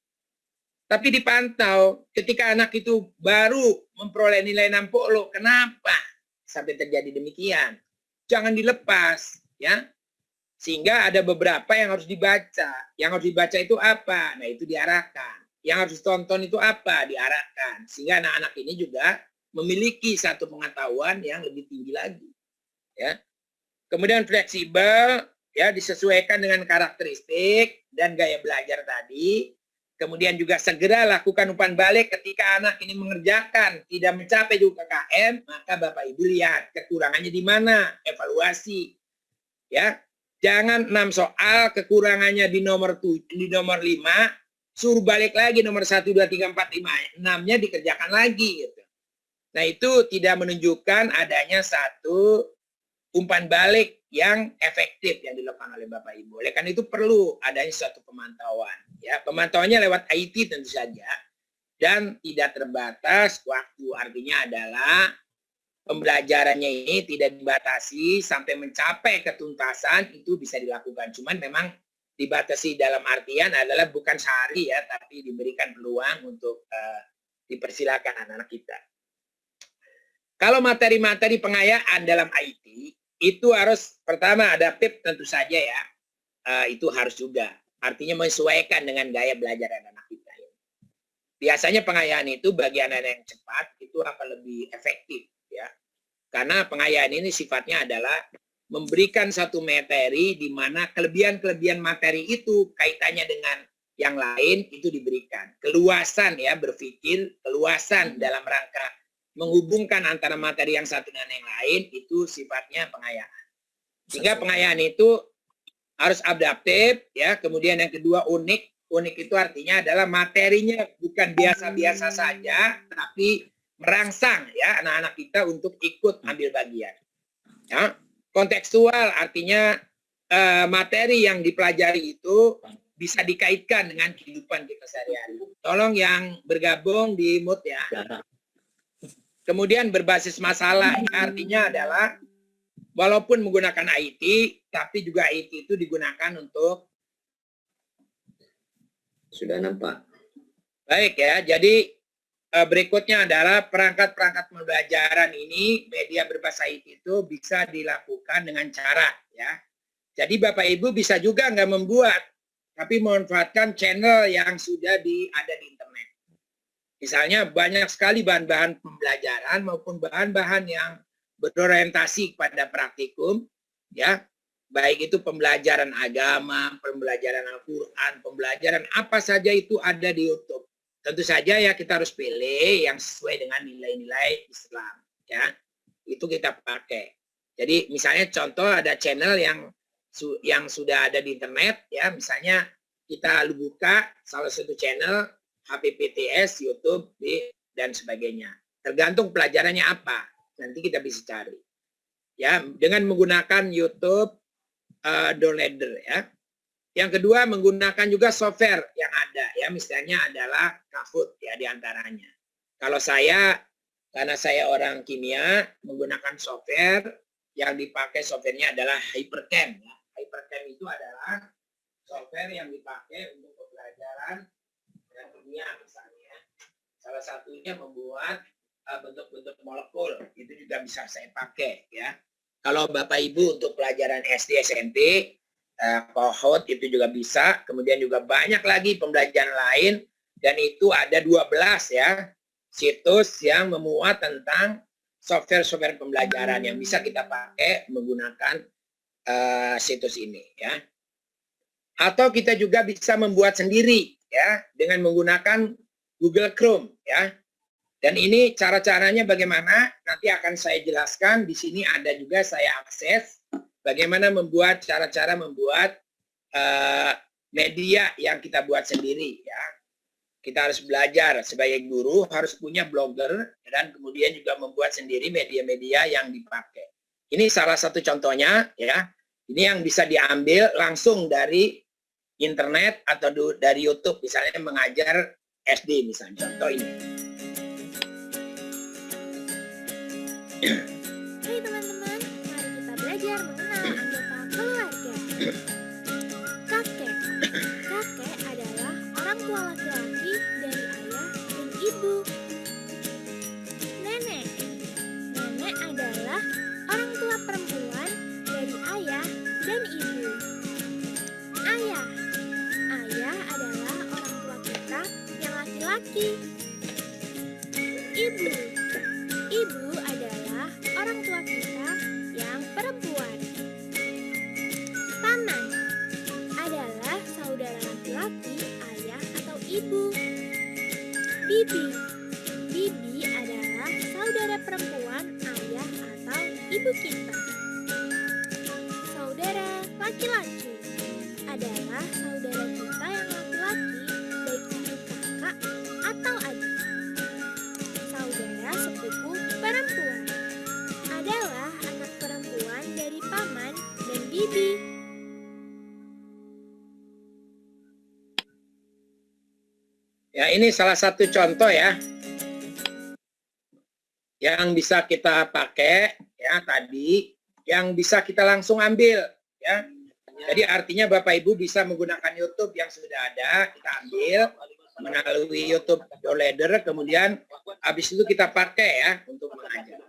Tapi dipantau ketika anak itu baru memperoleh nilai 60, kenapa sampai terjadi demikian? Jangan dilepas, ya. Sehingga ada beberapa yang harus dibaca. Yang harus dibaca itu apa? Nah, itu diarahkan. Yang harus ditonton itu apa? Diarahkan. Sehingga anak-anak ini juga memiliki satu pengetahuan yang lebih tinggi lagi. Ya. Kemudian fleksibel, ya, disesuaikan dengan karakteristik dan gaya belajar tadi. Kemudian juga segera lakukan umpan balik ketika anak ini mengerjakan tidak mencapai juga KKM, maka Bapak Ibu lihat kekurangannya di mana, evaluasi. Ya. Jangan 6 soal kekurangannya di nomor 5, suruh balik lagi nomor 1, 2, 3, 4, 5, 6-nya dikerjakan lagi, gitu. Nah, itu tidak menunjukkan adanya satu umpan balik yang efektif yang dilakukan oleh Bapak Ibu. Oleh karena itu perlu adanya suatu pemantauan, ya. Pemantauannya lewat IT tentu saja dan tidak terbatas waktu. Artinya adalah pembelajarannya ini tidak dibatasi sampai mencapai ketuntasan, itu bisa dilakukan. Cuman memang dibatasi dalam artian adalah bukan sehari, ya, tapi diberikan peluang untuk dipersilakan anak-anak kita. Kalau materi-materi pengayaan dalam IT, itu harus pertama adaptif tentu saja ya. Itu harus juga. Artinya menyesuaikan dengan gaya belajar anak kita. Biasanya pengayaan itu bagi anak-anak yang cepat itu akan lebih efektif ya. Karena pengayaan ini sifatnya adalah memberikan satu materi di mana kelebihan-kelebihan materi itu kaitannya dengan yang lain itu diberikan. Keluasan ya berpikir, keluasan dalam rangka menghubungkan antara materi yang satu dengan yang lain itu sifatnya pengayaan. Sehingga pengayaan itu harus adaptif ya. Kemudian yang kedua unik. Unik itu artinya adalah materinya bukan biasa-biasa saja, tapi merangsang ya anak-anak kita untuk ikut ambil bagian. Ya. Kontekstual artinya materi yang dipelajari itu bisa dikaitkan dengan kehidupan kita sehari-hari. Tolong yang bergabung di mute ya. Kemudian berbasis masalah ya, artinya adalah walaupun menggunakan IT, tapi juga IT itu digunakan untuk Sudah nampak. baik ya. Jadi berikutnya adalah perangkat-perangkat pembelajaran ini media berbahasa IT itu bisa dilakukan dengan cara ya. Jadi Bapak Ibu bisa juga nggak membuat, tapi memanfaatkan channel yang sudah ada di internet. Misalnya banyak sekali bahan-bahan pembelajaran maupun bahan-bahan yang berorientasi pada praktikum ya. Baik itu pembelajaran agama, pembelajaran Al-Quran, pembelajaran apa saja itu ada di YouTube. Tentu saja ya kita harus pilih yang sesuai dengan nilai-nilai Islam. Ya, itu kita pakai. Jadi misalnya contoh ada channel yang sudah ada di internet, ya misalnya kita buka salah satu channel HPPTS, YouTube, dan sebagainya. Tergantung pelajarannya apa, nanti kita bisa cari. Ya, dengan menggunakan YouTube, downloader ya. Yang kedua menggunakan juga software yang ada ya, misalnya adalah Kahoot ya diantaranya. Kalau karena saya orang kimia menggunakan software yang dipakai softwarenya adalah Hypercam ya. Hypercam itu adalah software yang dipakai untuk pembelajaran kimia misalnya. Salah satunya membuat bentuk-bentuk molekul itu juga bisa saya pakai ya. Kalau Bapak Ibu untuk pelajaran SD SMP, Kahoot itu juga bisa. Kemudian juga banyak lagi pembelajaran lain. Dan itu ada 12 ya situs yang memuat tentang software-software pembelajaran yang bisa kita pakai menggunakan situs ini ya. Atau kita juga bisa membuat sendiri ya dengan menggunakan Google Chrome ya. Dan ini cara-caranya bagaimana nanti akan saya jelaskan. Di sini ada juga saya akses bagaimana membuat cara-cara membuat media yang kita buat sendiri ya. Kita harus belajar sebagai guru, harus punya blogger dan kemudian juga membuat sendiri media-media yang dipakai. Ini salah satu contohnya ya. Ini yang bisa diambil langsung dari internet atau dari YouTube, misalnya mengajar SD misalnya. Contoh ini. Hai teman-teman, mari kita belajar mengenal anggota keluarga. Kakek. Kakek adalah orang tua laki-laki dari ayah dan ibu. Nenek. Nenek adalah orang tua perempuan dari ayah dan ibu. Ayah. Ayah adalah orang tua kita yang laki-laki. Ibu. Ibu adalah orang tua kita yang perempuan. Paman adalah saudara laki-laki ayah atau ibu. Bibi. Bibi adalah saudara perempuan ayah atau ibu kita. Saudara laki-laki adalah saudara kita yang laki-laki, baik itu kakak atau adik. Saudara sepupu perempuan adalah anak perempuan dari paman dan bibi. Ya, ini salah satu contoh ya yang bisa kita pakai ya tadi, yang bisa kita langsung ambil ya. Jadi artinya Bapak Ibu bisa menggunakan YouTube yang sudah ada, kita ambil melalui YouTube downloader, kemudian habis itu kita pakai ya untuk mengajar.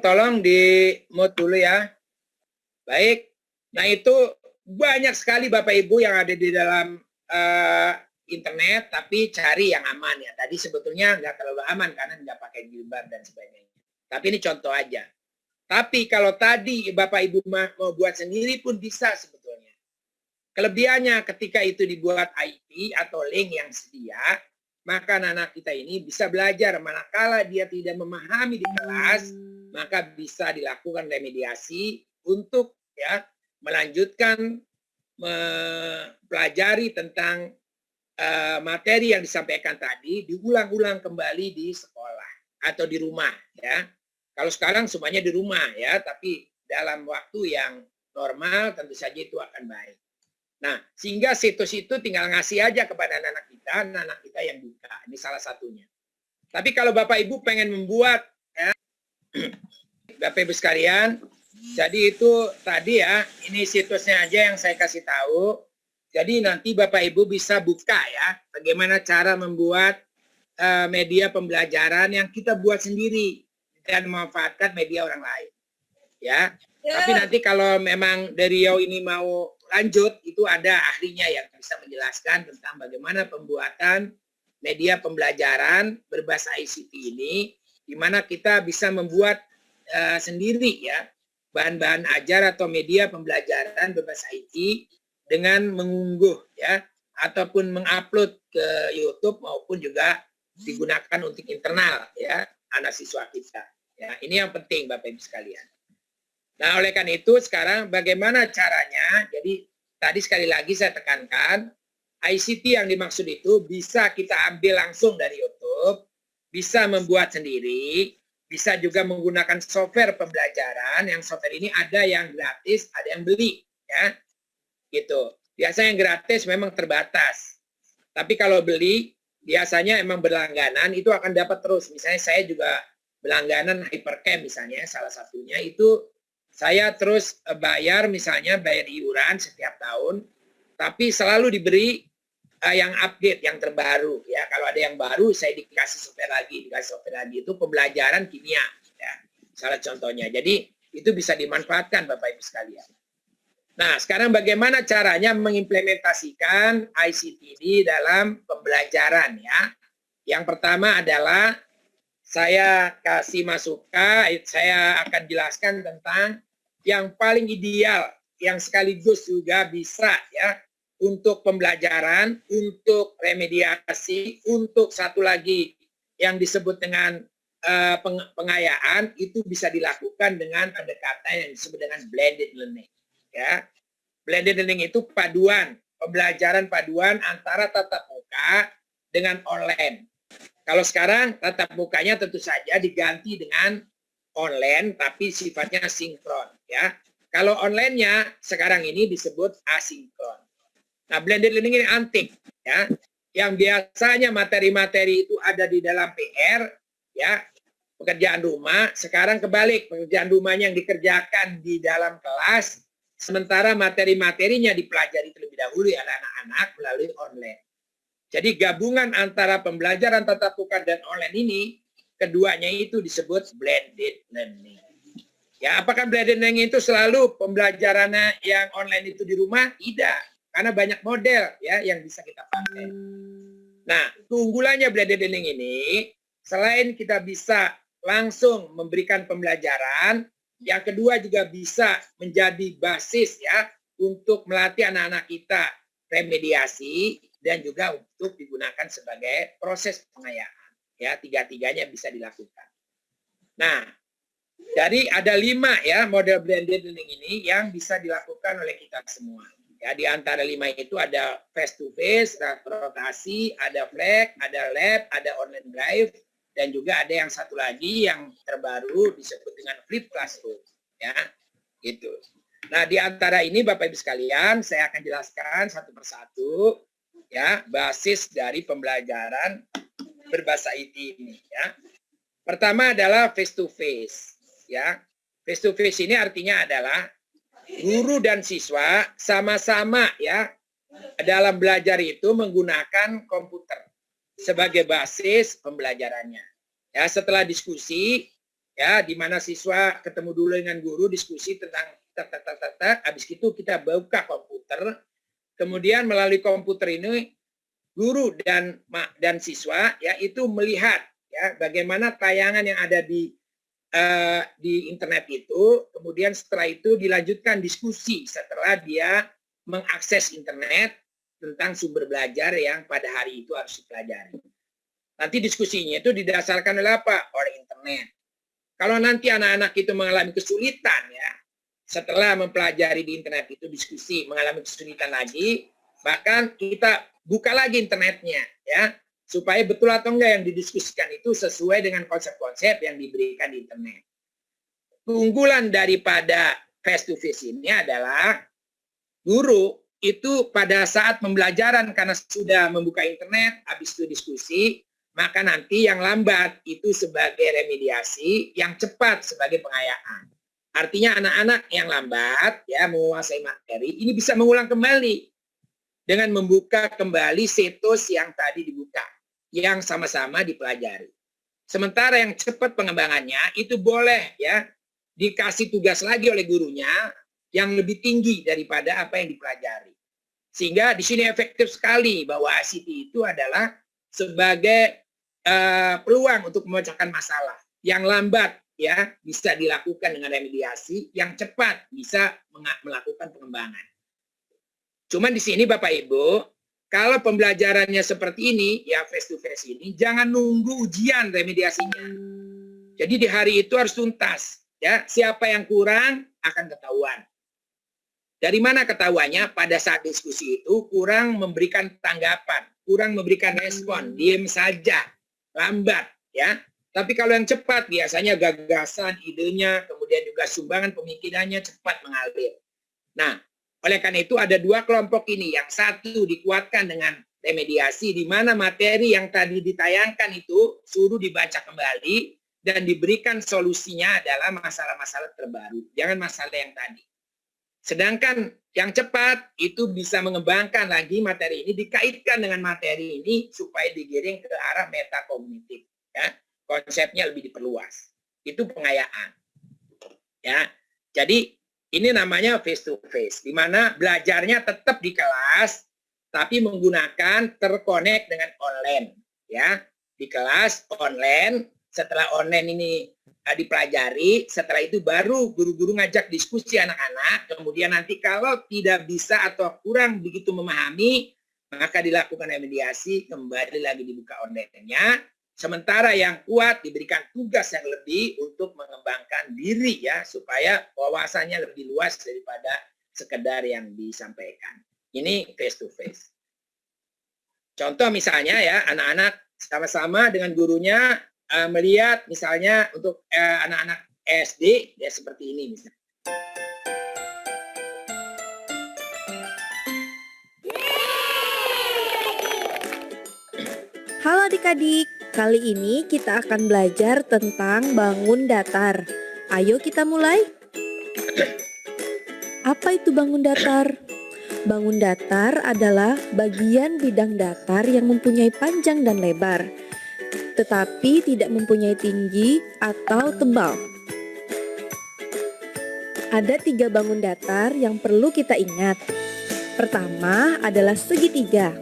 Tolong di mute dulu ya. Baik. Nah itu banyak sekali Bapak Ibu yang ada di dalam internet, tapi cari yang aman ya. Tadi sebetulnya nggak terlalu aman karena nggak pakai jilbab dan sebagainya. Tapi ini contoh aja. Tapi kalau tadi Bapak Ibu mau buat sendiri pun bisa sebetulnya. Kelebihannya ketika itu dibuat IP atau link yang sedia, maka anak kita ini bisa belajar. Manakala dia tidak memahami di kelas, maka bisa dilakukan remediasi untuk ya melanjutkan mempelajari tentang materi yang disampaikan tadi, diulang-ulang kembali di sekolah atau di rumah ya. Kalau sekarang semuanya di rumah ya, tapi dalam waktu yang normal tentu saja itu akan baik. Nah, sehingga situs itu tinggal ngasih aja kepada anak kita yang buka. Ini salah satunya. Tapi kalau Bapak Ibu pengen membuat, ya, Bapak Ibu sekalian, jadi itu tadi ya, ini situsnya aja yang saya kasih tahu. Jadi nanti Bapak Ibu bisa buka ya, bagaimana cara membuat media pembelajaran yang kita buat sendiri dan memanfaatkan media orang lain. Ya. Tapi nanti kalau memang dari Riau ini mau lanjut, itu ada ahlinya yang bisa menjelaskan tentang bagaimana pembuatan media pembelajaran berbahasa ICT ini, di mana kita bisa membuat sendiri ya bahan-bahan ajar atau media pembelajaran berbahasa IT dengan mengunggah ya ataupun mengupload ke YouTube maupun juga digunakan untuk internal ya anak siswa kita. Ya, ini yang penting Bapak Ibu sekalian. Nah, oleh karena itu sekarang bagaimana caranya? Jadi tadi sekali lagi saya tekankan, ICT yang dimaksud itu bisa kita ambil langsung dari YouTube, bisa membuat sendiri, bisa juga menggunakan software pembelajaran. Yang software ini ada yang gratis, ada yang beli, ya. Gitu. Biasanya yang gratis memang terbatas. Tapi kalau beli, biasanya emang berlangganan itu akan dapat terus. Misalnya saya juga berlangganan Hypercam misalnya, salah satunya itu saya terus bayar iuran setiap tahun, tapi selalu diberi yang update, yang terbaru. Ya, kalau ada yang baru, saya dikasih software lagi. Itu pembelajaran kimia. Ya, salah contohnya. Jadi, itu bisa dimanfaatkan Bapak Ibu sekalian. Nah, sekarang bagaimana caranya mengimplementasikan ICT di dalam pembelajaran ya. Yang pertama adalah saya kasih masukan, saya akan jelaskan tentang yang paling ideal, yang sekaligus juga bisa ya untuk pembelajaran, untuk remediasi, untuk satu lagi yang disebut dengan pengayaan, itu bisa dilakukan dengan pendekatan yang disebut dengan blended learning. Ya, blended learning itu paduan, pembelajaran paduan antara tatap muka dengan online. Kalau sekarang tatap mukanya tentu saja diganti dengan online tapi sifatnya sinkron ya. Kalau online-nya sekarang ini disebut asinkron. Nah, blended learning ini antik ya. Yang biasanya materi-materi itu ada di dalam PR ya, pekerjaan rumah, sekarang kebalik, pekerjaan rumahnya yang dikerjakan di dalam kelas, sementara materi-materinya dipelajari terlebih dahulu oleh anak-anak melalui online. Jadi gabungan antara pembelajaran tatap muka dan online ini, keduanya itu disebut blended learning. Ya, apakah blended learning itu selalu pembelajarannya yang online itu di rumah? Tidak, karena banyak model ya yang bisa kita pakai. Nah, keunggulannya blended learning ini, selain kita bisa langsung memberikan pembelajaran, yang kedua juga bisa menjadi basis ya untuk melatih anak-anak kita remediasi dan juga untuk digunakan sebagai proses pengayaan. Ya, tiga-tiganya bisa dilakukan. Nah, jadi ada 5 ya model blended learning ini yang bisa dilakukan oleh kita semua. Ya, di antara 5 itu ada face to face, rotasi, ada flag, ada lab, ada online drive, dan juga ada yang satu lagi yang terbaru disebut dengan flip classroom. Ya, gitu. Nah, di antara ini Bapak Ibu sekalian, saya akan jelaskan satu persatu ya basis dari pembelajaran berbahasa IT ini ya. Pertama adalah face to face ya. Face to face ini artinya adalah guru dan siswa sama-sama ya dalam belajar itu menggunakan komputer sebagai basis pembelajarannya. Ya, setelah diskusi ya, di mana siswa ketemu dulu dengan guru, diskusi tentang habis itu kita buka komputer, kemudian melalui komputer ini guru dan siswa ya itu melihat ya bagaimana tayangan yang ada di internet itu, kemudian setelah itu dilanjutkan diskusi setelah dia mengakses internet tentang sumber belajar yang pada hari itu harus dipelajari. Nanti diskusinya itu didasarkan oleh apa? Oleh internet. Kalau nanti anak-anak itu mengalami kesulitan ya, setelah mempelajari di internet itu diskusi, mengalami kesulitan lagi, bahkan kita buka lagi internetnya ya, supaya betul atau enggak yang didiskusikan itu sesuai dengan konsep-konsep yang diberikan di internet. Keunggulan daripada face to face ini adalah guru itu pada saat pembelajaran karena sudah membuka internet, habis itu diskusi, maka nanti yang lambat itu sebagai remediasi, yang cepat sebagai pengayaan. Artinya anak-anak yang lambat ya menguasai materi ini bisa mengulang kembali dengan membuka kembali situs yang tadi dibuka, yang sama-sama dipelajari. Sementara yang cepat pengembangannya itu boleh ya dikasih tugas lagi oleh gurunya yang lebih tinggi daripada apa yang dipelajari. Sehingga di sini efektif sekali bahwa ICT itu adalah sebagai peluang untuk memecahkan masalah. Yang lambat ya bisa dilakukan dengan remediasi, yang cepat bisa melakukan pengembangan. Cuman di sini Bapak Ibu, kalau pembelajarannya seperti ini, ya face to face ini, jangan nunggu ujian remediasinya. Jadi di hari itu harus tuntas. Ya, siapa yang kurang akan ketahuan. Dari mana ketahuannya? Pada saat diskusi itu kurang memberikan tanggapan, kurang memberikan respon, diam saja, lambat, ya. Tapi kalau yang cepat biasanya gagasan, idenya, kemudian juga sumbangan pemikirannya cepat mengalir. Nah, oleh karena itu ada dua kelompok ini. Yang satu dikuatkan dengan remediasi, di mana materi yang tadi ditayangkan itu suruh dibaca kembali dan diberikan solusinya adalah masalah-masalah terbaru, jangan masalah yang tadi. Sedangkan yang cepat itu bisa mengembangkan lagi materi ini, dikaitkan dengan materi ini supaya digiring ke arah metakognitif. Ya, konsepnya lebih diperluas. Itu pengayaan. Ya, jadi ini namanya face to face, di mana belajarnya tetap di kelas, tapi menggunakan terkonek dengan online. Ya, di kelas online. Setelah online ini dipelajari, setelah itu baru guru-guru ngajak diskusi anak-anak, kemudian nanti kalau tidak bisa atau kurang begitu memahami, maka dilakukan remediasi, kembali lagi dibuka online-nya, sementara yang kuat diberikan tugas yang lebih untuk mengembangkan diri ya, supaya wawasannya lebih luas daripada sekedar yang disampaikan. Ini face to face. Contoh misalnya ya, anak-anak sama-sama dengan gurunya melihat misalnya untuk anak-anak SD ya seperti ini misalnya. Halo adik-adik, kali ini kita akan belajar tentang bangun datar. Ayo kita mulai. Apa itu bangun datar? Bangun datar adalah bagian bidang datar yang mempunyai panjang dan lebar, tetapi tidak mempunyai tinggi atau tebal. Ada 3 bangun datar yang perlu kita ingat. Pertama adalah segitiga.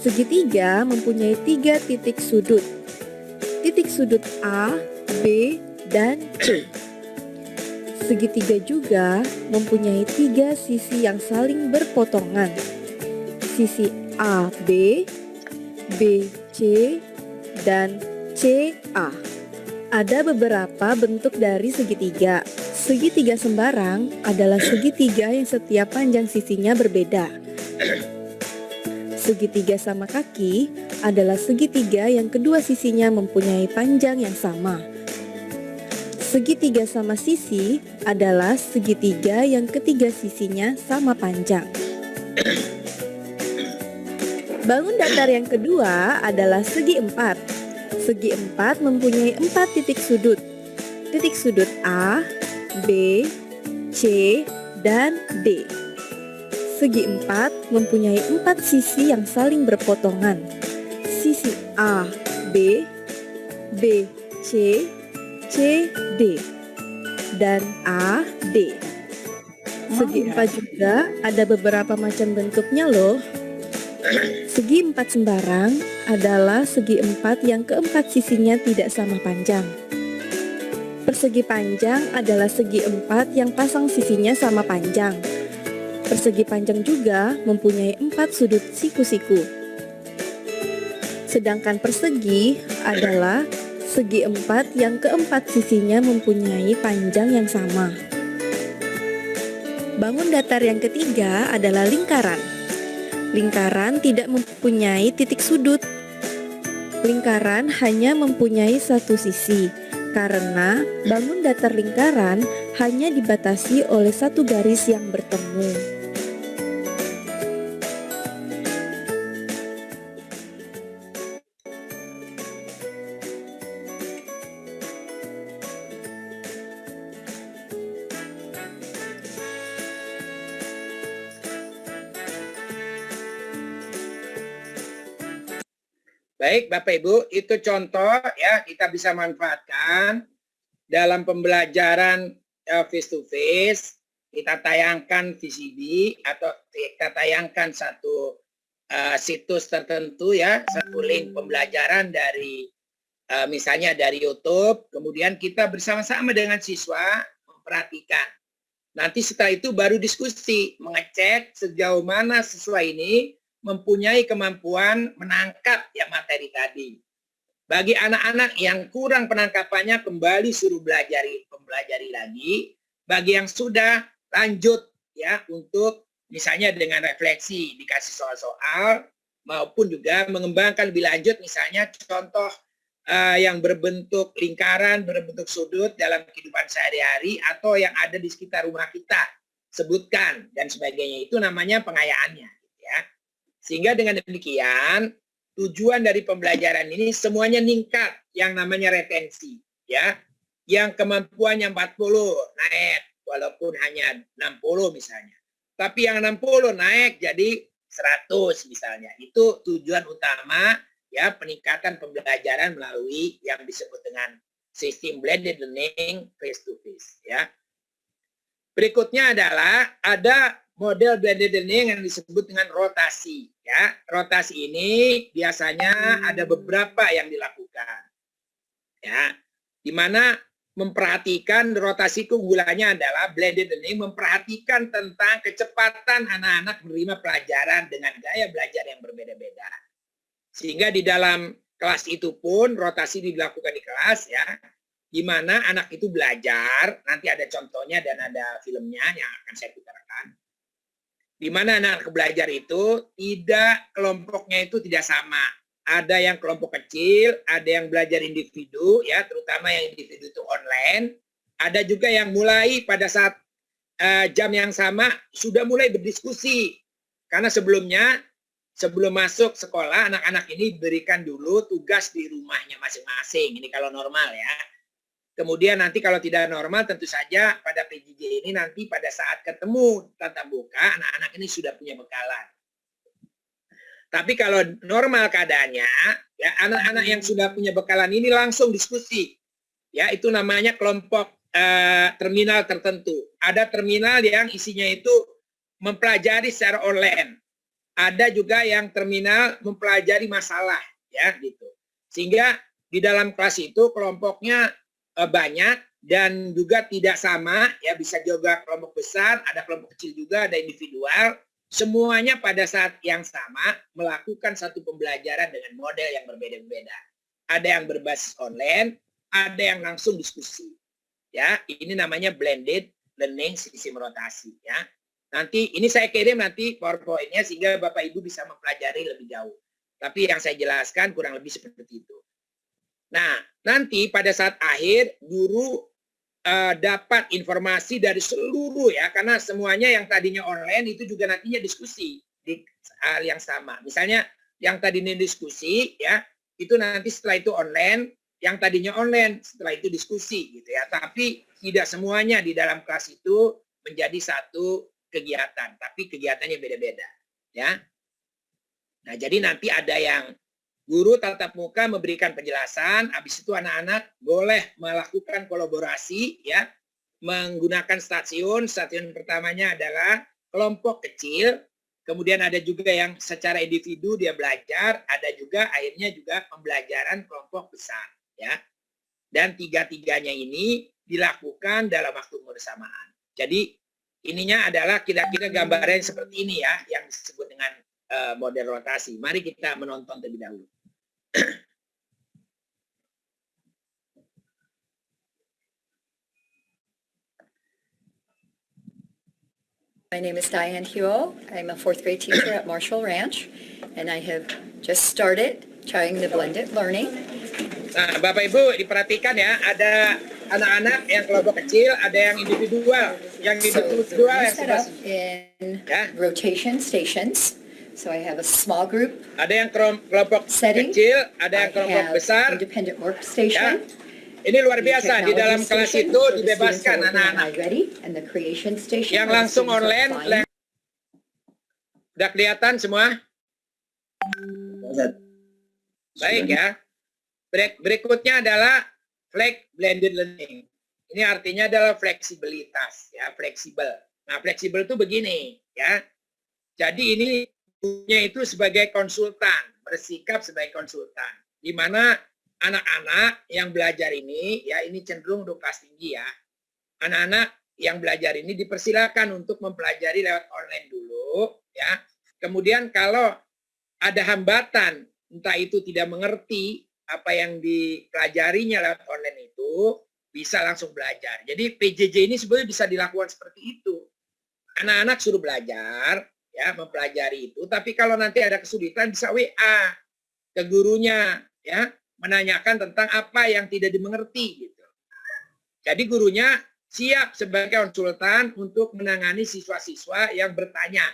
Segitiga mempunyai 3 titik sudut. Titik sudut A, B, dan C. Segitiga juga mempunyai 3 sisi yang saling berpotongan. Sisi A, B, B, C, dan CA. Ada beberapa bentuk dari segitiga. Segitiga sembarang adalah segitiga yang setiap panjang sisinya berbeda. Segitiga sama kaki adalah segitiga yang kedua sisinya mempunyai panjang yang sama. Segitiga sama sisi adalah segitiga yang ketiga sisinya sama panjang. Bangun datar yang kedua adalah segi empat. Segi empat mempunyai 4 titik sudut. Titik sudut A, B, C, dan D. Segi empat mempunyai 4 sisi yang saling berpotongan. Sisi A, B, B, C, C, D, dan A, D. Segi empat juga ada beberapa macam bentuknya loh. Segi empat sembarang adalah segi empat yang keempat sisinya tidak sama panjang. Persegi panjang adalah segi empat yang pasang sisinya sama panjang. Persegi panjang juga mempunyai 4 sudut siku-siku. Sedangkan persegi adalah segi empat yang keempat sisinya mempunyai panjang yang sama. Bangun datar yang ketiga adalah lingkaran. Lingkaran tidak mempunyai titik sudut. Lingkaran hanya mempunyai satu sisi, karena bangun datar lingkaran hanya dibatasi oleh satu garis yang bertemu. Baik, Bapak Ibu, itu contoh ya kita bisa manfaatkan dalam pembelajaran face to face. Kita tayangkan VCD atau kita tayangkan satu situs tertentu ya, satu link pembelajaran dari misalnya dari YouTube. Kemudian kita bersama-sama dengan siswa memperhatikan. Nanti setelah itu baru diskusi, mengecek sejauh mana siswa ini mempunyai kemampuan menangkap ya materi tadi. Bagi anak-anak yang kurang penangkapannya kembali suruh pelajari lagi. Bagi yang sudah lanjut ya untuk misalnya dengan refleksi dikasih soal-soal maupun juga mengembangkan lebih lanjut misalnya contoh yang berbentuk lingkaran, berbentuk sudut dalam kehidupan sehari-hari atau yang ada di sekitar rumah kita sebutkan dan sebagainya, itu namanya pengayaannya ya. Sehingga dengan demikian tujuan dari pembelajaran ini semuanya meningkat yang namanya retensi ya. Yang kemampuannya 40 naik walaupun hanya 60 misalnya. Tapi yang 60 naik jadi 100 misalnya. Itu tujuan utama ya peningkatan pembelajaran melalui yang disebut dengan sistem blended learning face to face ya. Berikutnya adalah ada model blended learning yang disebut dengan rotasi ya. Rotasi ini biasanya ada beberapa yang dilakukan ya, di mana memperhatikan rotasi keunggulannya adalah blended learning memperhatikan tentang kecepatan anak-anak menerima pelajaran dengan gaya belajar yang berbeda-beda. Sehingga di dalam kelas itu pun rotasi dilakukan di kelas ya, di mana anak itu belajar, nanti ada contohnya dan ada filmnya yang akan saya putarkan. Di mana anak belajar itu tidak kelompoknya itu tidak sama. Ada yang kelompok kecil, ada yang belajar individu ya, terutama yang individu itu online. Ada juga yang mulai pada saat jam yang sama sudah mulai berdiskusi. Karena sebelumnya sebelum masuk sekolah anak-anak ini diberikan dulu tugas di rumahnya masing-masing. Ini kalau normal ya. Kemudian nanti kalau tidak normal tentu saja pada PJJ ini nanti pada saat ketemu tatap muka anak-anak ini sudah punya bekalan. Tapi kalau normal keadaannya ya anak-anak yang sudah punya bekalan ini langsung diskusi. Ya itu namanya kelompok terminal tertentu. Ada terminal yang isinya itu mempelajari secara online. Ada juga yang terminal mempelajari masalah ya gitu. Sehingga di dalam kelas itu kelompoknya banyak dan juga tidak sama ya, bisa juga kelompok besar, ada kelompok kecil juga, ada individual, semuanya pada saat yang sama melakukan satu pembelajaran dengan model yang berbeda-beda. Ada yang berbasis online, ada yang langsung diskusi. Ya, ini namanya blended learning sistem rotasi ya. Nanti ini saya kirim nanti PowerPoint-nya sehingga Bapak Ibu bisa mempelajari lebih jauh. Tapi yang saya jelaskan kurang lebih seperti itu. Nah, nanti pada saat akhir guru dapat informasi dari seluruh ya, karena semuanya yang tadinya online itu juga nantinya diskusi di hal yang sama. Misalnya yang tadinya diskusi ya, itu nanti setelah itu online, yang tadinya online setelah itu diskusi gitu ya. Tapi tidak semuanya di dalam kelas itu menjadi satu kegiatan, tapi kegiatannya beda-beda ya. Nah, jadi nanti ada yang Guru tatap muka memberikan penjelasan, habis itu anak-anak boleh melakukan kolaborasi ya, menggunakan stasiun. Stasiun pertamanya adalah kelompok kecil, kemudian ada juga yang secara individu dia belajar, ada juga akhirnya juga pembelajaran kelompok besar ya. Dan tiga-tiganya ini dilakukan dalam waktu bersamaan. Jadi ininya adalah kira-kira gambaran seperti ini ya, yang disebut dengan model rotasi. Mari kita menonton terlebih dahulu. My name is Diane Huo. I'm a fourth grade teacher at Marshall Ranch, and I have just started trying the blended learning. Nah, Bapak Ibu diperhatikan ya, ada anak-anak yang kelompok kecil, ada yang individual. Yang So individual we yang set up in ya, rotation stations. So I have a small group ada yang kelompok setting. kecil, ada I yang kelompok have besar. independent workstation. Ini luar the biasa, di dalam technology kelas station, itu so the students dibebaskan are working on anak-anak. iReady, and the creation station, Yang where the langsung students are online, applying. udah kelihatan semua? Baik ya. Berikutnya adalah blended learning. Ini artinya adalah fleksibilitas, ya, fleksibel. Nah, fleksibel itu begini, ya. Jadi ini punya itu sebagai konsultan, bersikap sebagai konsultan, di mana anak-anak yang belajar ini, ya ini cenderung untuk kelas tinggi ya. Anak-anak yang belajar ini dipersilakan untuk mempelajari lewat online dulu, ya. Kemudian kalau ada hambatan, entah itu tidak mengerti apa yang dipelajarinya lewat online itu, bisa langsung belajar. Jadi PJJ ini sebenarnya bisa dilakukan seperti itu. Anak-anak suruh belajar, ya mempelajari itu. Tapi kalau nanti ada kesulitan bisa WA ke gurunya, ya menanyakan tentang apa yang tidak dimengerti gitu. Jadi gurunya siap sebagai konsultan untuk menangani siswa-siswa yang bertanya.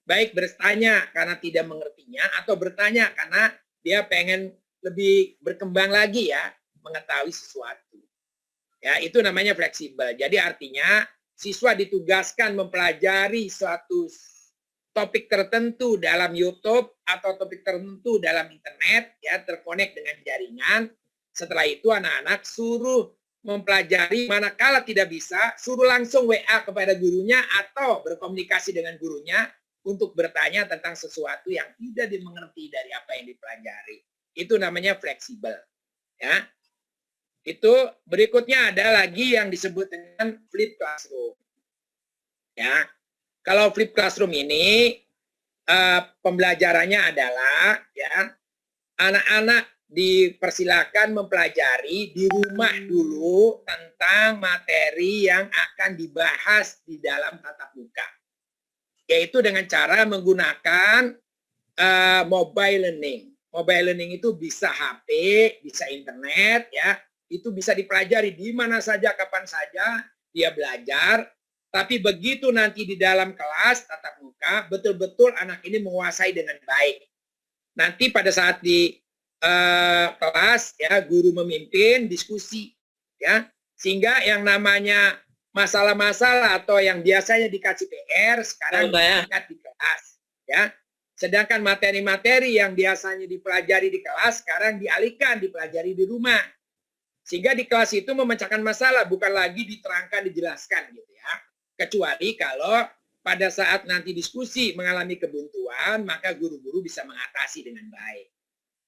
Baik bertanya karena tidak mengertinya atau bertanya karena dia pengen lebih berkembang lagi ya, mengetahui sesuatu. Ya, itu namanya fleksibel. Jadi artinya siswa ditugaskan mempelajari suatu topik tertentu dalam YouTube atau topik tertentu dalam internet, ya terkonek dengan jaringan. Setelah itu anak-anak suruh mempelajari, manakala tidak bisa, suruh langsung WA kepada gurunya atau berkomunikasi dengan gurunya untuk bertanya tentang sesuatu yang tidak dimengerti dari apa yang dipelajari. Itu namanya fleksibel. Ya. Itu berikutnya ada lagi yang disebut dengan flip classroom. Ya. Kalau flip classroom ini pembelajarannya adalah ya anak-anak dipersilakan mempelajari di rumah dulu tentang materi yang akan dibahas di dalam tatap muka. Yaitu dengan cara menggunakan mobile learning. Mobile learning itu bisa HP, bisa internet, ya. Itu bisa dipelajari di mana saja, kapan saja dia belajar. Tapi begitu nanti di dalam kelas tatap muka, betul-betul anak ini menguasai dengan baik. Nanti pada saat di kelas, ya guru memimpin diskusi, ya sehingga yang namanya masalah-masalah atau yang biasanya dikasih PR sekarang diangkat di kelas, ya. Sedangkan materi-materi yang biasanya dipelajari di kelas sekarang dialihkan dipelajari di rumah. Sehingga di kelas itu memecahkan masalah, bukan lagi diterangkan, dijelaskan gitu ya. Kecuali kalau pada saat nanti diskusi mengalami kebuntuan, maka guru-guru bisa mengatasi dengan baik.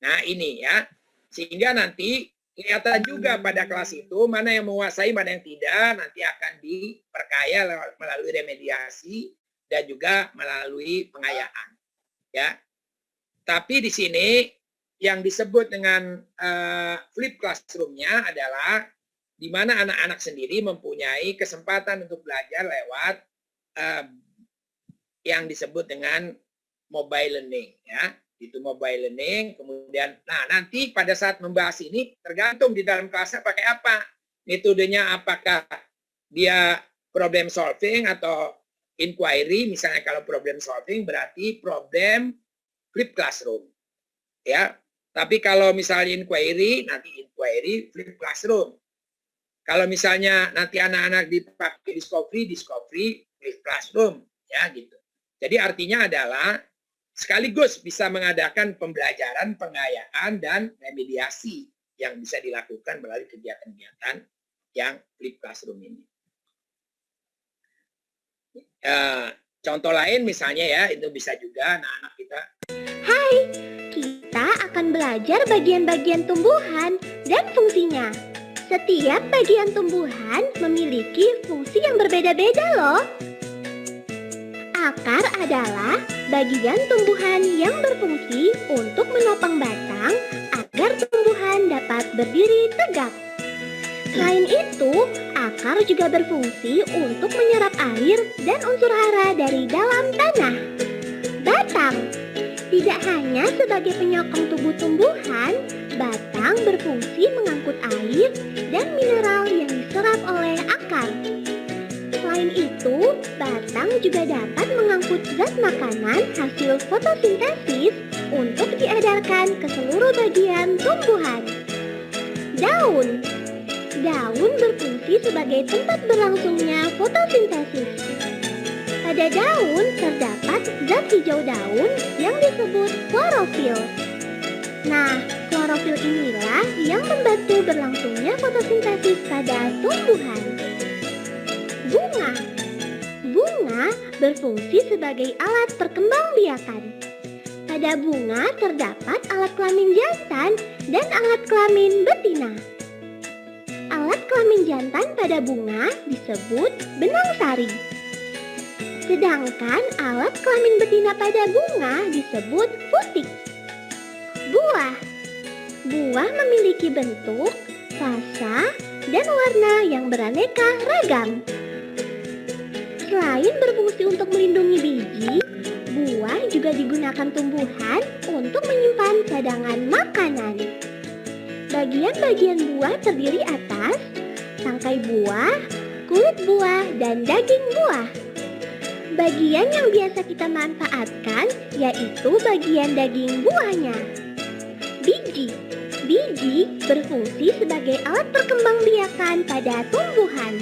Nah ini ya, sehingga nanti kelihatan juga pada kelas itu mana yang menguasai, mana yang tidak, nanti akan diperkaya melalui remediasi dan juga melalui pengayaan. Ya, tapi di sini yang disebut dengan flip classroom-nya adalah di mana anak-anak sendiri mempunyai kesempatan untuk belajar lewat yang disebut dengan mobile learning, ya. Itu mobile learning, kemudian nah nanti pada saat membahas ini tergantung di dalam kelasnya pakai apa. Metodenya apakah dia problem solving atau inquiry, misalnya kalau problem solving berarti problem flip classroom. Ya. Tapi kalau misalnya inquiry, nanti inquiry flip classroom. Kalau misalnya nanti anak-anak dipakai discovery flip classroom, ya gitu. Jadi artinya adalah sekaligus bisa mengadakan pembelajaran, pengayaan, dan remediasi yang bisa dilakukan melalui kegiatan-kegiatan yang flip classroom ini. Contoh lain misalnya ya, itu bisa juga anak-anak kita. Kita akan belajar bagian-bagian tumbuhan dan fungsinya. Setiap bagian tumbuhan memiliki fungsi yang berbeda-beda loh. Akar adalah bagian tumbuhan yang berfungsi untuk menopang batang agar tumbuhan dapat berdiri tegak. Selain itu, akar juga berfungsi untuk menyerap air dan unsur hara dari dalam tanah. Batang tidak hanya sebagai penyokong tubuh tumbuhan, batang berfungsi mengangkut air dan mineral yang diserap oleh akar. Selain itu, batang juga dapat mengangkut zat makanan hasil fotosintesis untuk diedarkan ke seluruh bagian tumbuhan. Daun berfungsi sebagai tempat berlangsungnya fotosintesis. Pada daun terdapat zat hijau daun yang disebut klorofil. Nah, klorofil inilah yang membantu berlangsungnya fotosintesis pada tumbuhan. Bunga berfungsi sebagai alat perkembangbiakan. Pada bunga terdapat alat kelamin jantan dan alat kelamin betina. Alat kelamin jantan pada bunga disebut benang sari. Sedangkan alat kelamin betina pada bunga disebut putik. Buah memiliki bentuk, rasa, dan warna yang beraneka ragam. Selain berfungsi untuk melindungi biji, buah juga digunakan tumbuhan untuk menyimpan cadangan makanan. Bagian-bagian buah terdiri atas tangkai buah, kulit buah, dan daging buah. Bagian yang biasa kita manfaatkan yaitu bagian daging buahnya. Biji berfungsi sebagai alat perkembangbiakan pada tumbuhan.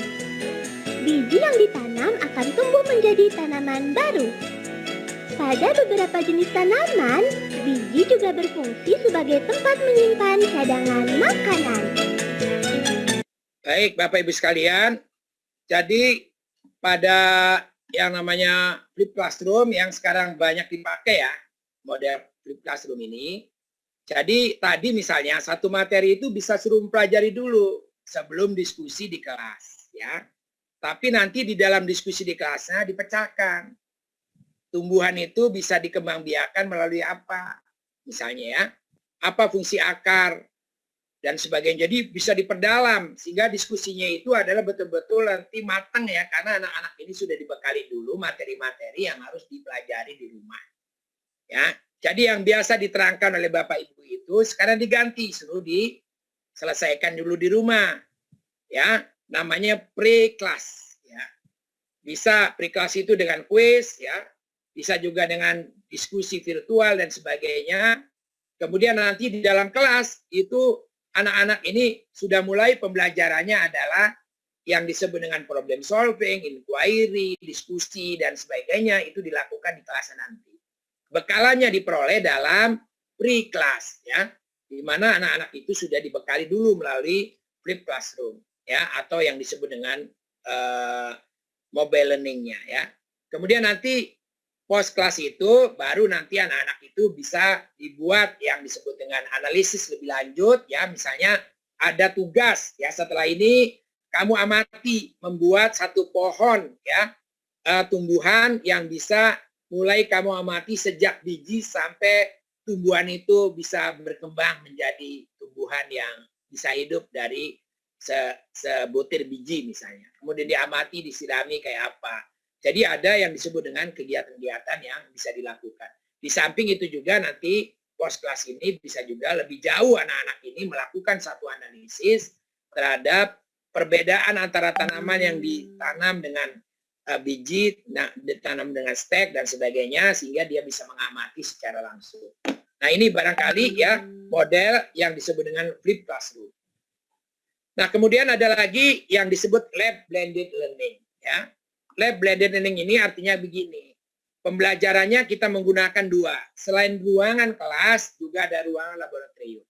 Biji yang ditanam akan tumbuh menjadi tanaman baru. Pada beberapa jenis tanaman, biji juga berfungsi sebagai tempat menyimpan cadangan makanan. Baik, Bapak Ibu sekalian. Jadi pada yang namanya flip classroom yang sekarang banyak dipakai ya, model flip classroom ini. Jadi tadi misalnya satu materi itu bisa suruh mempelajari dulu sebelum diskusi di kelas ya. Tapi nanti di dalam diskusi di kelasnya dipecahkan. Tumbuhan itu bisa dikembangbiakan melalui apa? Misalnya ya, apa fungsi akar dan sebagainya. Jadi bisa diperdalam sehingga diskusinya itu adalah betul-betul nanti matang ya, karena anak-anak ini sudah dibekali dulu materi-materi yang harus dipelajari di rumah. Ya, jadi yang biasa diterangkan oleh Bapak Ibu itu sekarang diganti, suruh diselesaikan dulu di rumah. Ya, namanya pre-class ya. Bisa pre-class itu dengan kuis ya, bisa juga dengan diskusi virtual dan sebagainya. Kemudian nanti di dalam kelas itu anak-anak ini sudah mulai pembelajarannya adalah yang disebut dengan problem solving, inquiry, diskusi dan sebagainya, itu dilakukan di kelas nanti. Bekalannya diperoleh dalam pre-class ya, di mana anak-anak itu sudah dibekali dulu melalui flip classroom ya, atau yang disebut dengan mobile learning-nya ya. Kemudian nanti post class itu baru nanti anak-anak itu bisa dibuat yang disebut dengan analisis lebih lanjut ya, misalnya ada tugas ya, setelah ini kamu amati membuat satu pohon ya, tumbuhan yang bisa mulai kamu amati sejak biji sampai tumbuhan itu bisa berkembang menjadi tumbuhan yang bisa hidup dari sebutir biji misalnya. Kemudian diamati, disirami kayak apa. Jadi ada yang disebut dengan kegiatan-kegiatan yang bisa dilakukan. Di samping itu juga nanti post class ini bisa juga lebih jauh anak-anak ini melakukan satu analisis terhadap perbedaan antara tanaman yang ditanam dengan biji, ditanam dengan stek dan sebagainya, sehingga dia bisa mengamati secara langsung. Nah ini barangkali ya model yang disebut dengan flip classroom. Nah kemudian ada lagi yang disebut lab blended learning ya. Lab blended learning ini artinya begini. pembelajarannya kita menggunakan dua. Selain ruangan kelas, juga ada ruangan laboratorium.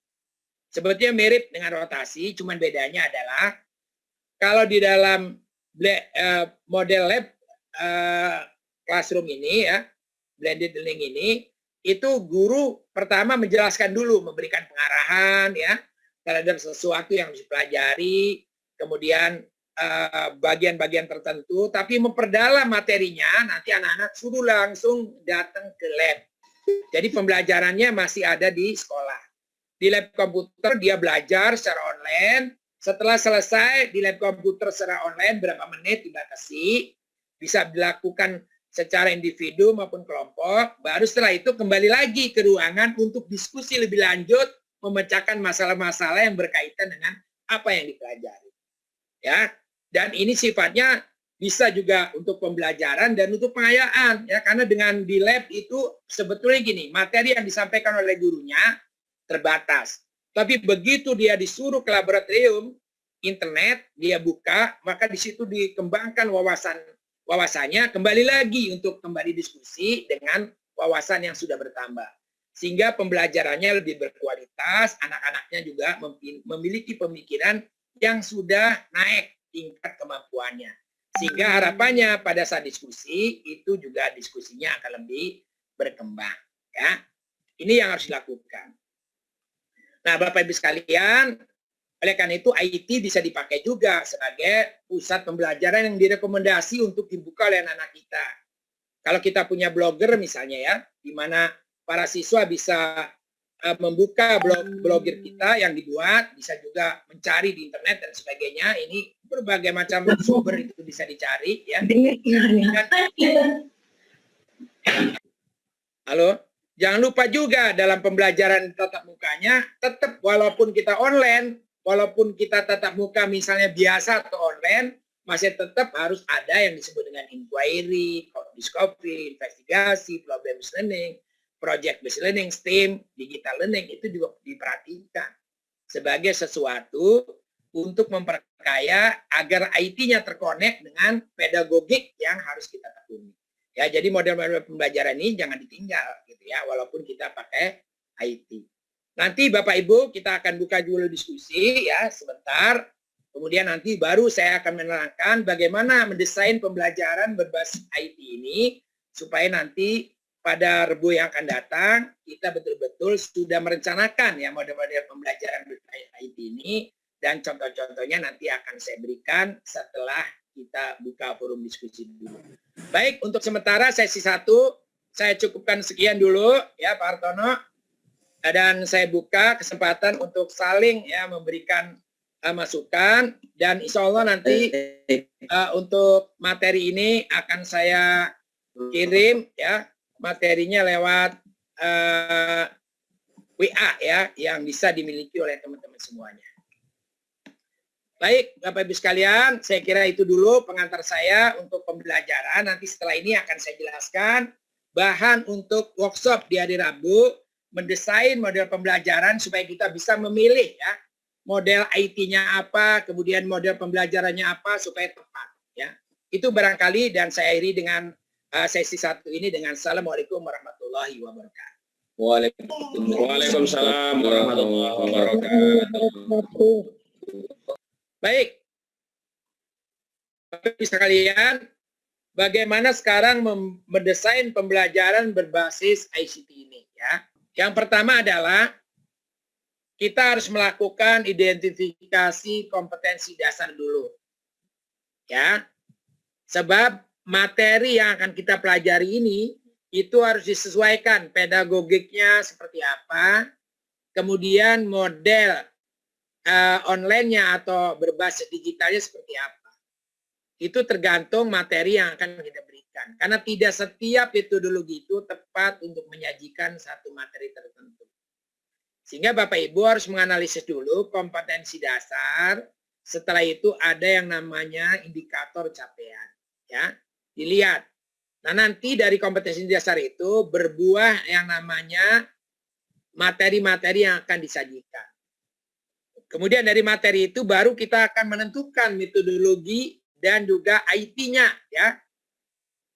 Sebetulnya mirip dengan rotasi, cuman bedanya adalah kalau di dalam model lab classroom ini ya, blended learning ini, itu guru pertama menjelaskan dulu, memberikan pengarahan ya terhadap sesuatu yang dipelajari, kemudian bagian-bagian tertentu, tapi memperdalam materinya, nanti anak-anak suruh langsung datang ke lab. Jadi pembelajarannya masih ada di sekolah. Di lab komputer dia belajar secara online, setelah selesai di lab komputer secara online berapa menit dibatasi, bisa dilakukan secara individu maupun kelompok, baru setelah itu kembali lagi ke ruangan untuk diskusi lebih lanjut, memecahkan masalah-masalah yang berkaitan dengan apa yang dipelajari. Ya, dan ini sifatnya bisa juga untuk pembelajaran dan untuk pengayaan ya, karena dengan di lab itu sebetulnya gini, materi yang disampaikan oleh gurunya terbatas. Tapi begitu dia disuruh ke laboratorium, internet, dia buka, maka di situ dikembangkan wawasannya, kembali lagi untuk kembali diskusi dengan wawasan yang sudah bertambah. Sehingga pembelajarannya lebih berkualitas, anak-anaknya juga memiliki pemikiran yang sudah naik tingkat kemampuannya. Sehingga harapannya pada saat diskusi, itu juga diskusinya akan lebih berkembang. Ya. Ini yang harus dilakukan. Nah, Bapak Ibu sekalian, oleh karena itu IT bisa dipakai juga sebagai pusat pembelajaran yang direkomendasi untuk dibuka oleh anak-anak kita. Kalau kita punya blogger misalnya ya, di mana para siswa bisa membuka blogger kita yang dibuat, bisa juga mencari di internet dan sebagainya. Ini berbagai macam sumber itu bisa dicari ya. Halo? Jangan lupa juga dalam pembelajaran tatap mukanya, tetap walaupun kita online, walaupun kita tatap muka misalnya biasa atau online, masih tetap harus ada yang disebut dengan inquiry, discovery, investigasi, problem-based learning, project-based learning, STEAM, digital learning, itu juga diperhatikan sebagai sesuatu untuk memperkaya agar IT-nya terkonek dengan pedagogik yang harus kita tekuni. Ya, jadi model-model pembelajaran ini jangan ditinggal gitu ya, walaupun kita pakai IT. Nanti Bapak Ibu kita akan buka dulu diskusi ya sebentar. Kemudian nanti baru saya akan menerangkan bagaimana mendesain pembelajaran berbasis IT ini supaya nanti pada Rebu yang akan datang kita betul-betul sudah merencanakan ya model-model pembelajaran berbasis IT ini, dan contoh-contohnya nanti akan saya berikan setelah kita buka forum diskusi dulu. Baik, untuk sementara sesi 1 saya cukupkan sekian dulu ya Pak Hartono, dan saya buka kesempatan untuk saling ya memberikan masukan, dan insya Allah nanti untuk materi ini akan saya kirim ya materinya lewat WA ya yang bisa dimiliki oleh teman-teman semuanya. Baik, Bapak Ibu sekalian, saya kira itu dulu pengantar saya untuk pembelajaran. Nanti setelah ini akan saya jelaskan bahan untuk workshop di hari Rabu, mendesain model pembelajaran supaya kita bisa memilih ya model IT-nya apa, kemudian model pembelajarannya apa supaya tepat ya. Itu barangkali, dan saya akhiri dengan sesi 1 ini dengan Assalamualaikum warahmatullahi wabarakatuh. Waalaikumsalam warahmatullahi wabarakatuh. Baik, Bapak Ibu sekalian, bagaimana sekarang mendesain pembelajaran berbasis ICT ini ya? Yang pertama adalah kita harus melakukan identifikasi kompetensi dasar dulu, ya. Sebab materi yang akan kita pelajari ini itu harus disesuaikan pedagogiknya seperti apa, kemudian model online-nya atau berbasis digitalnya seperti apa. Itu tergantung materi yang akan kita berikan. Karena tidak setiap metodologi itu tepat untuk menyajikan satu materi tertentu. Sehingga Bapak Ibu harus menganalisis dulu kompetensi dasar. Setelah itu ada yang namanya indikator capaian. Ya, dilihat. Nah, nanti dari kompetensi dasar itu berbuah yang namanya materi-materi yang akan disajikan. Kemudian dari materi itu baru kita akan menentukan metodologi dan juga IT-nya ya.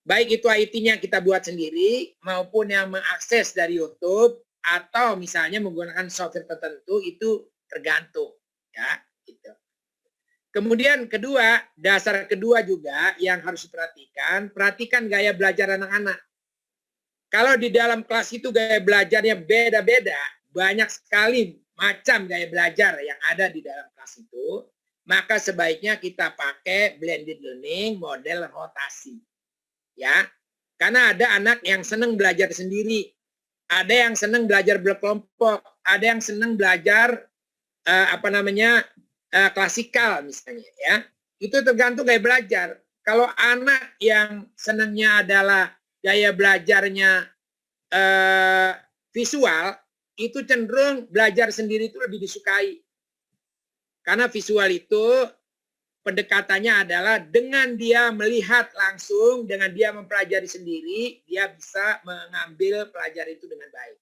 Baik itu IT-nya kita buat sendiri maupun yang mengakses dari YouTube atau misalnya menggunakan software tertentu itu tergantung ya gitu. Kemudian kedua, dasar kedua juga yang harus diperhatikan, perhatikan gaya belajar anak-anak. Kalau di dalam kelas itu gaya belajarnya beda-beda, banyak sekali macam gaya belajar yang ada di dalam kelas itu, maka sebaiknya kita pakai blended learning model rotasi. Ya, karena ada anak yang senang belajar sendiri, ada yang senang belajar berkelompok, ada yang senang belajar klasikal misalnya ya. Itu tergantung gaya belajar. Kalau anak yang senangnya adalah gaya belajarnya visual, itu cenderung belajar sendiri itu lebih disukai. Karena visual itu pendekatannya adalah dengan dia melihat langsung, dengan dia mempelajari sendiri, dia bisa mengambil pelajaran itu dengan baik.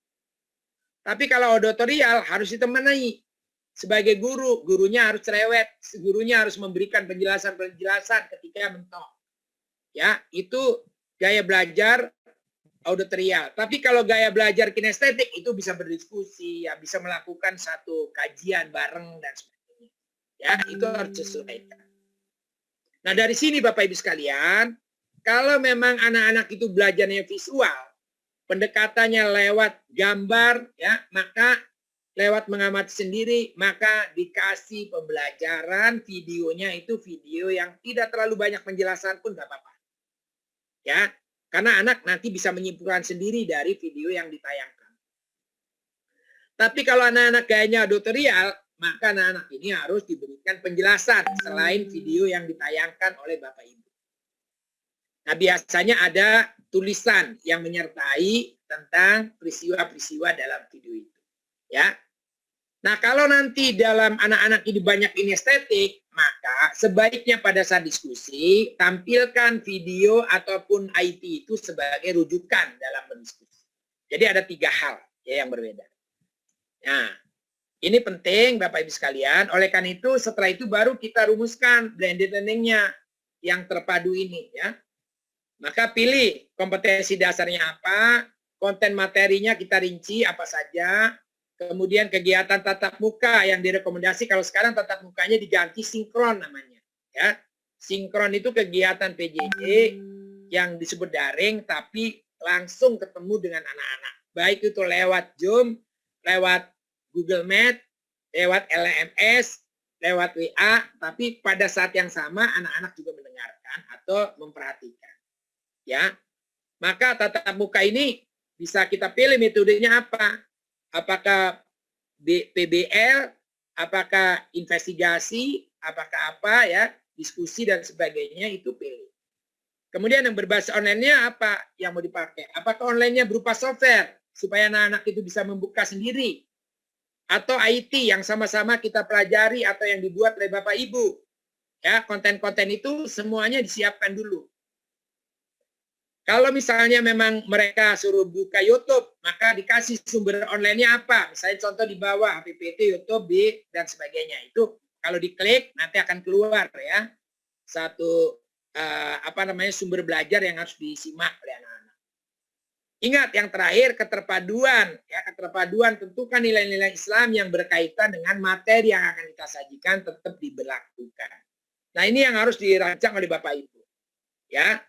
Tapi kalau auditorial harus ditemani. Sebagai guru, gurunya harus cerewet, gurunya harus memberikan penjelasan-penjelasan ketika mentok. Ya, itu gaya belajar auditorial. Tapi kalau gaya belajar kinestetik itu bisa berdiskusi, ya bisa melakukan satu kajian bareng dan sebagainya. Ya, itu harus disesuaikan. Nah, dari sini Bapak Ibu sekalian, kalau memang anak-anak itu belajarnya visual, pendekatannya lewat gambar, ya, maka lewat mengamati sendiri, maka dikasih pembelajaran videonya itu video yang tidak terlalu banyak penjelasan pun nggak apa-apa. Ya, karena anak nanti bisa menyimpulkan sendiri dari video yang ditayangkan. Tapi kalau anak-anak gayanya auditorial, maka anak-anak ini harus diberikan penjelasan selain video yang ditayangkan oleh Bapak Ibu. Nah, biasanya ada tulisan yang menyertai tentang peristiwa-peristiwa dalam video itu. Ya. Nah, kalau nanti dalam anak-anak ini banyak kinestetik, maka sebaiknya pada saat diskusi tampilkan video ataupun IT itu sebagai rujukan dalam berdiskusi. Jadi ada 3 hal ya yang berbeda. Nah, ini penting Bapak Ibu sekalian. Oleh karena itu setelah itu baru kita rumuskan blended learning-nya yang terpadu ini ya. Maka pilih kompetensi dasarnya apa, konten materinya kita rinci apa saja. Kemudian kegiatan tatap muka yang direkomendasi, kalau sekarang tatap mukanya diganti sinkron namanya. Ya, sinkron itu kegiatan PJJ yang disebut daring, tapi langsung ketemu dengan anak-anak. Baik itu lewat Zoom, lewat Google Meet, lewat LMS, lewat WA, tapi pada saat yang sama anak-anak juga mendengarkan atau memperhatikan. Ya, maka tatap muka ini bisa kita pilih metodenya apa. Apakah PBL, apakah investigasi, apakah apa ya, diskusi dan sebagainya itu pilih. Kemudian yang berbasis online-nya apa yang mau dipakai? Apakah online-nya berupa software supaya anak-anak itu bisa membuka sendiri? Atau IT yang sama-sama kita pelajari atau yang dibuat oleh Bapak Ibu? Ya, konten-konten itu semuanya disiapkan dulu. Kalau misalnya memang mereka suruh buka YouTube, maka dikasih sumber online-nya apa? Misalnya contoh di bawah, PPT, YouTube, dan sebagainya. Itu kalau diklik nanti akan keluar ya satu sumber belajar yang harus disimak oleh anak-anak. Ingat yang terakhir keterpaduan. Ya, keterpaduan tentukan nilai-nilai Islam yang berkaitan dengan materi yang akan kita sajikan tetap diberlakukan. Nah ini yang harus dirancang oleh Bapak Ibu. Ya.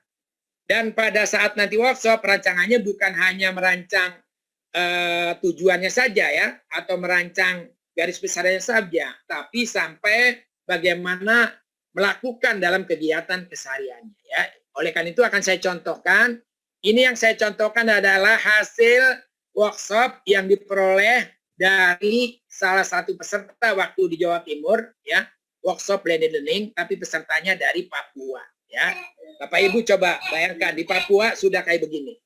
Dan pada saat nanti workshop, rancangannya bukan hanya merancang tujuannya saja ya, atau merancang garis besarnya saja, tapi sampai bagaimana melakukan dalam kegiatan kesehariannya. Ya. Oleh karena itu akan saya contohkan, ini yang saya contohkan adalah hasil workshop yang diperoleh dari salah satu peserta waktu di Jawa Timur, ya, workshop blended learning, tapi pesertanya dari Papua. Ya, Bapak Ibu coba bayangkan di Papua sudah kayak begini,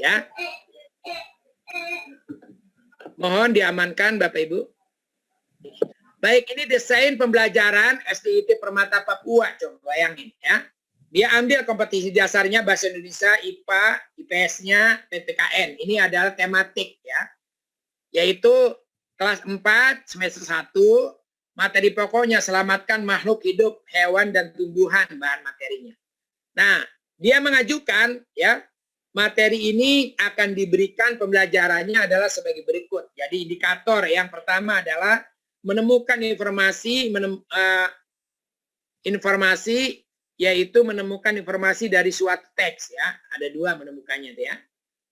ya. Mohon diamankan Bapak Ibu. Baik, ini desain pembelajaran SDIT Permata Papua, coba bayangin ya. Dia ambil kompetisi dasarnya bahasa Indonesia, IPA, IPS-nya, PPKN. Ini adalah tematik ya, yaitu kelas 4 semester 1. Materi pokoknya selamatkan makhluk hidup, hewan dan tumbuhan bahan materinya. Nah, Dia mengajukan ya materi ini akan diberikan pembelajarannya adalah sebagai berikut. Jadi indikator yang pertama adalah menemukan informasi yaitu menemukan informasi dari suatu teks ya. Ada dua menemukannya ya.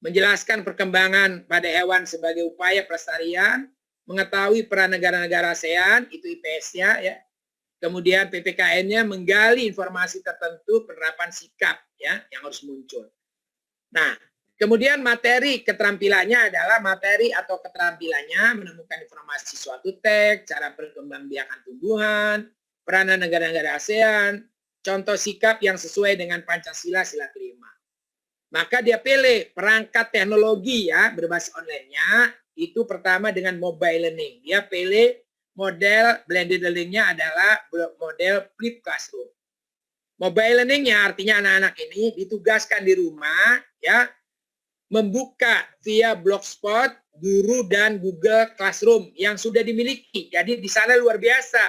Menjelaskan perkembangan pada hewan sebagai upaya pelestarian, mengetahui peran negara-negara ASEAN, itu IPS-nya ya. Kemudian PPKN-nya menggali informasi tertentu penerapan sikap ya yang harus muncul. Nah, kemudian materi keterampilannya adalah materi atau keterampilannya menemukan informasi suatu teks, cara perkembangbiakan tumbuhan, peranan negara-negara ASEAN, contoh sikap yang sesuai dengan Pancasila sila kelima. Maka dia pilih perangkat teknologi ya berbasis online-nya itu pertama dengan mobile learning. Dia pilih model blended learning-nya adalah model flip classroom. Mobile learning-nya artinya anak-anak ini ditugaskan di rumah ya membuka via Blogspot, Guru dan Google Classroom yang sudah dimiliki. Jadi di sana luar biasa.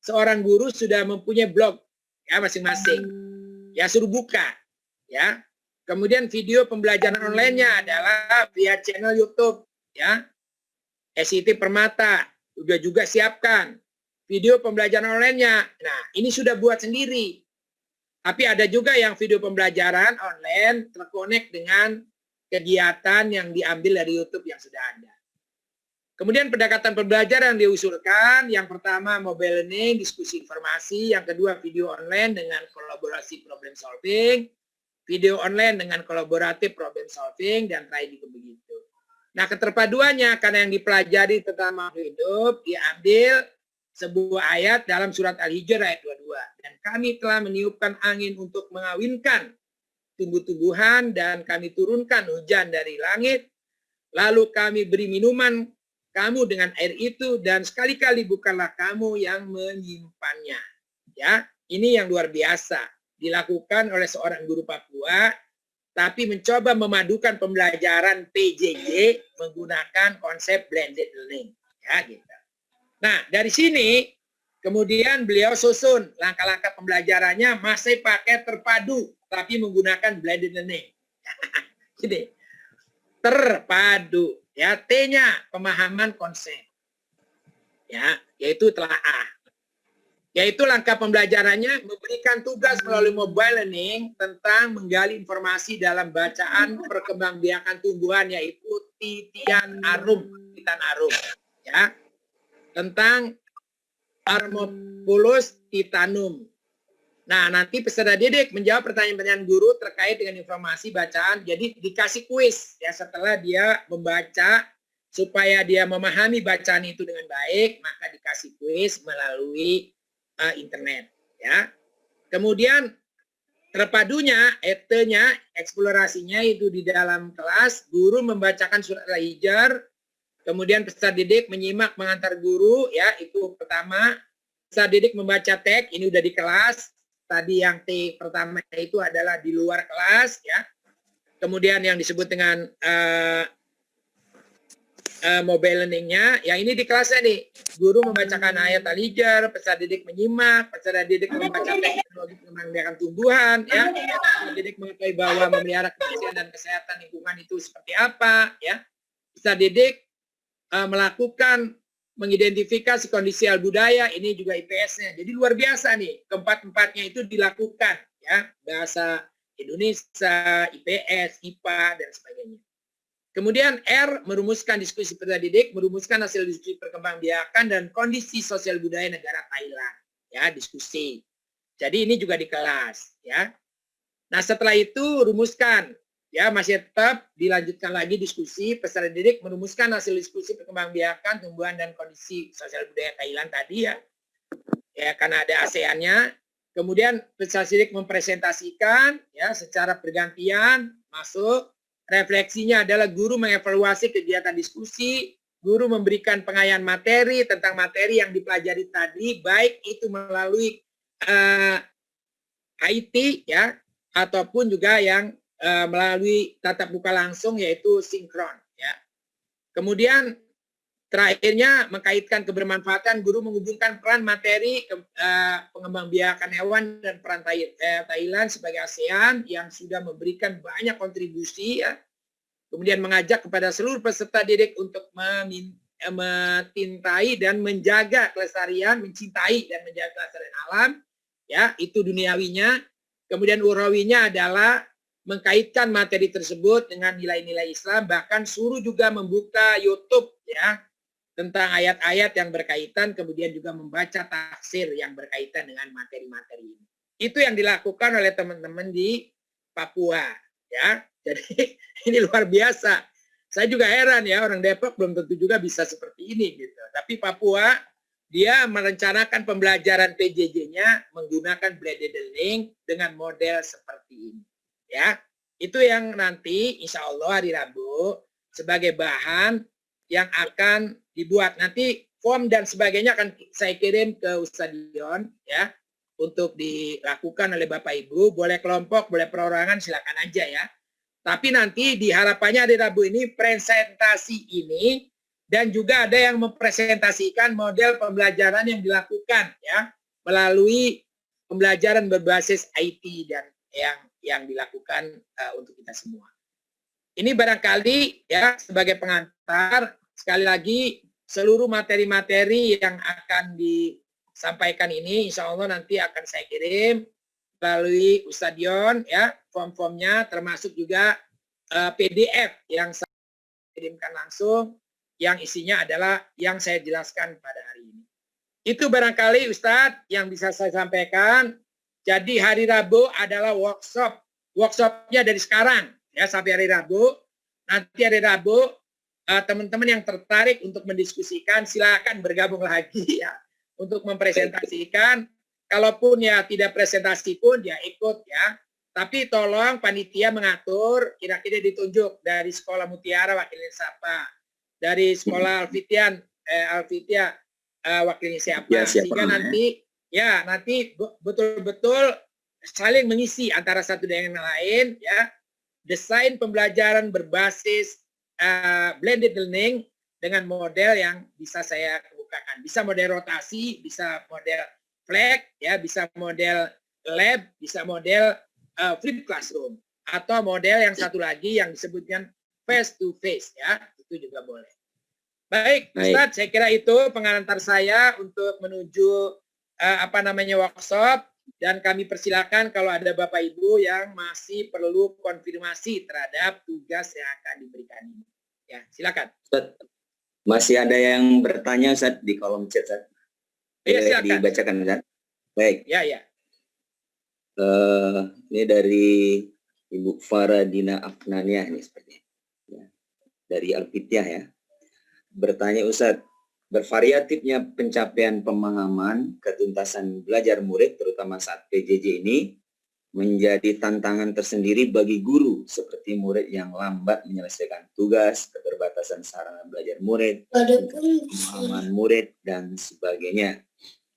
Seorang guru sudah mempunyai blog ya masing-masing. Ya suruh buka ya. Kemudian video pembelajaran online-nya adalah via channel YouTube ya. SIT Permata udah juga siapkan video pembelajaran online-nya. Nah, ini sudah buat sendiri. Tapi ada juga yang video pembelajaran online terkonek dengan kegiatan yang diambil dari YouTube yang sudah ada. Kemudian pendekatan pembelajaran yang diusulkan, yang pertama mobile learning, diskusi informasi, yang kedua video online dengan kolaborasi problem solving, video online dengan kolaboratif problem solving, dan terakhir juga begitu. Nah, keterpaduannya karena yang dipelajari tentang makhluk hidup diambil sebuah ayat dalam surat Al-Hijr ayat 22. Dan kami telah meniupkan angin untuk mengawinkan tumbuh-tumbuhan dan kami turunkan hujan dari langit. Lalu kami beri minuman kamu dengan air itu dan sekali-kali bukanlah kamu yang menyimpannya. Ya, ini yang luar biasa dilakukan oleh seorang guru Papua. Tapi mencoba memadukan pembelajaran PJJ menggunakan konsep blended learning. Ya, gitu. Nah, dari sini kemudian beliau susun langkah-langkah pembelajarannya masih pakai terpadu, tapi menggunakan blended learning. Jadi, terpadu. Ya, T-nya pemahaman konsep. Ya, yaitu telaah. Yaitu langkah pembelajarannya memberikan tugas melalui mobile learning tentang menggali informasi dalam bacaan perkembangbiakan tumbuhan yaitu titian arum, ya. Tentang Armopulus titanum. Nah, nanti peserta didik menjawab pertanyaan-pertanyaan guru terkait dengan informasi bacaan. Jadi dikasih kuis ya setelah dia membaca supaya dia memahami bacaan itu dengan baik, maka dikasih kuis melalui internet ya. Kemudian terpadunya, ET-nya, eksplorasinya itu di dalam kelas, guru membacakan surat Al-Hijr, kemudian peserta didik menyimak mengantar guru ya, itu pertama. Peserta didik membaca teks, ini udah di kelas. Tadi yang T pertama itu adalah di luar kelas ya. Kemudian yang disebut dengan mobile learning-nya, yang ini di kelasnya nih, guru membacakan ayat Al-Hijr, peserta didik menyimak, peserta didik membaca teknologi pengembangan tumbuhan, ya, peserta didik mengetahui bahwa memelihara kebersihan dan kesehatan lingkungan itu seperti apa, ya, peserta didik melakukan mengidentifikasi kondisi budaya, ini juga IPS-nya, jadi luar biasa nih, keempat-empatnya itu dilakukan, ya, bahasa Indonesia, IPS, IPA dan sebagainya. Kemudian R, merumuskan diskusi peserta didik, merumuskan hasil diskusi perkembangbiakan dan kondisi sosial budaya negara Thailand. Ya, diskusi. Jadi ini juga di kelas. Ya. Nah, setelah itu rumuskan. Ya, masih tetap dilanjutkan lagi diskusi. Peserta didik merumuskan hasil diskusi perkembangbiakan tumbuhan dan kondisi sosial budaya Thailand tadi ya. Ya, karena ada ASEAN-nya. Kemudian peserta didik mempresentasikan ya secara bergantian masuk. Refleksinya adalah guru mengevaluasi kegiatan diskusi, guru memberikan pengayaan materi tentang materi yang dipelajari tadi, baik itu melalui IT ya, ataupun juga yang melalui tatap muka langsung yaitu sinkron ya. Kemudian Terakhirnya mengkaitkan kebermanfaatan, guru menghubungkan peran materi pengembangbiakan hewan dan peran Thailand sebagai ASEAN yang sudah memberikan banyak kontribusi ya. Kemudian mengajak kepada seluruh peserta didik untuk mencintai dan menjaga kelestarian, mencintai dan menjaga kelestarian alam, ya itu duniawinya. Kemudian urawinya adalah mengkaitkan materi tersebut dengan nilai-nilai Islam, bahkan suruh juga membuka YouTube ya tentang ayat-ayat yang berkaitan, kemudian juga membaca tafsir yang berkaitan dengan materi-materi ini. Itu yang dilakukan oleh teman-teman di Papua ya. Jadi ini luar biasa. Saya juga heran ya, orang Depok belum tentu juga bisa seperti ini gitu. Tapi Papua dia merencanakan pembelajaran PJJ-nya menggunakan blended learning dengan model seperti ini. Ya, itu yang nanti insya Allah hari Rabu sebagai bahan yang akan dibuat. Nanti form dan sebagainya akan saya kirim ke Ustadz Dion ya untuk dilakukan oleh Bapak Ibu. Boleh kelompok, boleh perorangan, silakan aja ya. Tapi nanti diharapannya hari Rabu ini presentasi ini dan juga ada yang mempresentasikan model pembelajaran yang dilakukan ya melalui pembelajaran berbasis IT dan yang dilakukan untuk kita semua. Ini barangkali ya sebagai pengantar, sekali lagi seluruh materi-materi yang akan disampaikan ini insya Allah nanti akan saya kirim melalui Ustadz Dion ya, form-formnya termasuk juga PDF yang saya kirimkan langsung yang isinya adalah yang saya jelaskan pada hari ini. Itu barangkali Ustadz yang bisa saya sampaikan. Jadi hari Rabu adalah workshop. Workshopnya dari sekarang ya sampai hari Rabu. Nanti hari Rabu teman-teman yang tertarik untuk mendiskusikan silakan bergabung lagi ya untuk mempresentasikan. Kalaupun ya tidak presentasi pun ya ikut ya. Tapi tolong panitia mengatur kira-kira ditunjuk dari Sekolah Mutiara wakilnya siapa. Dari Sekolah Alfitia wakilnya siapa. Ya, sehingga nanti betul-betul saling mengisi antara satu dengan yang lain ya. Desain pembelajaran berbasis blended learning dengan model yang bisa saya kemukakan. Bisa model rotasi, bisa model flag, ya bisa model lab, bisa model flip classroom, atau model yang satu lagi yang disebutkan face to face, ya itu juga boleh. Baik, Ustadz, saya kira itu pengantar saya untuk menuju workshop, dan kami persilakan kalau ada Bapak Ibu yang masih perlu konfirmasi terhadap tugas yang akan diberikan ini. Ya, silakan. Ustadz, masih ada yang bertanya Ustadz di kolom chat Ustadz. Iya, silakan. Dibacakan Ustadz. Baik. Ya, ya. Ini dari Ibu Faradina Afnaniah ini sepertinya. Ya. Dari Alfitiah ya. Bertanya Ustadz, bervariatifnya pencapaian pemahaman ketuntasan belajar murid terutama saat PJJ ini menjadi tantangan tersendiri bagi guru seperti murid yang lambat menyelesaikan tugas, keterbatasan sarana belajar murid, pemahaman murid dan sebagainya.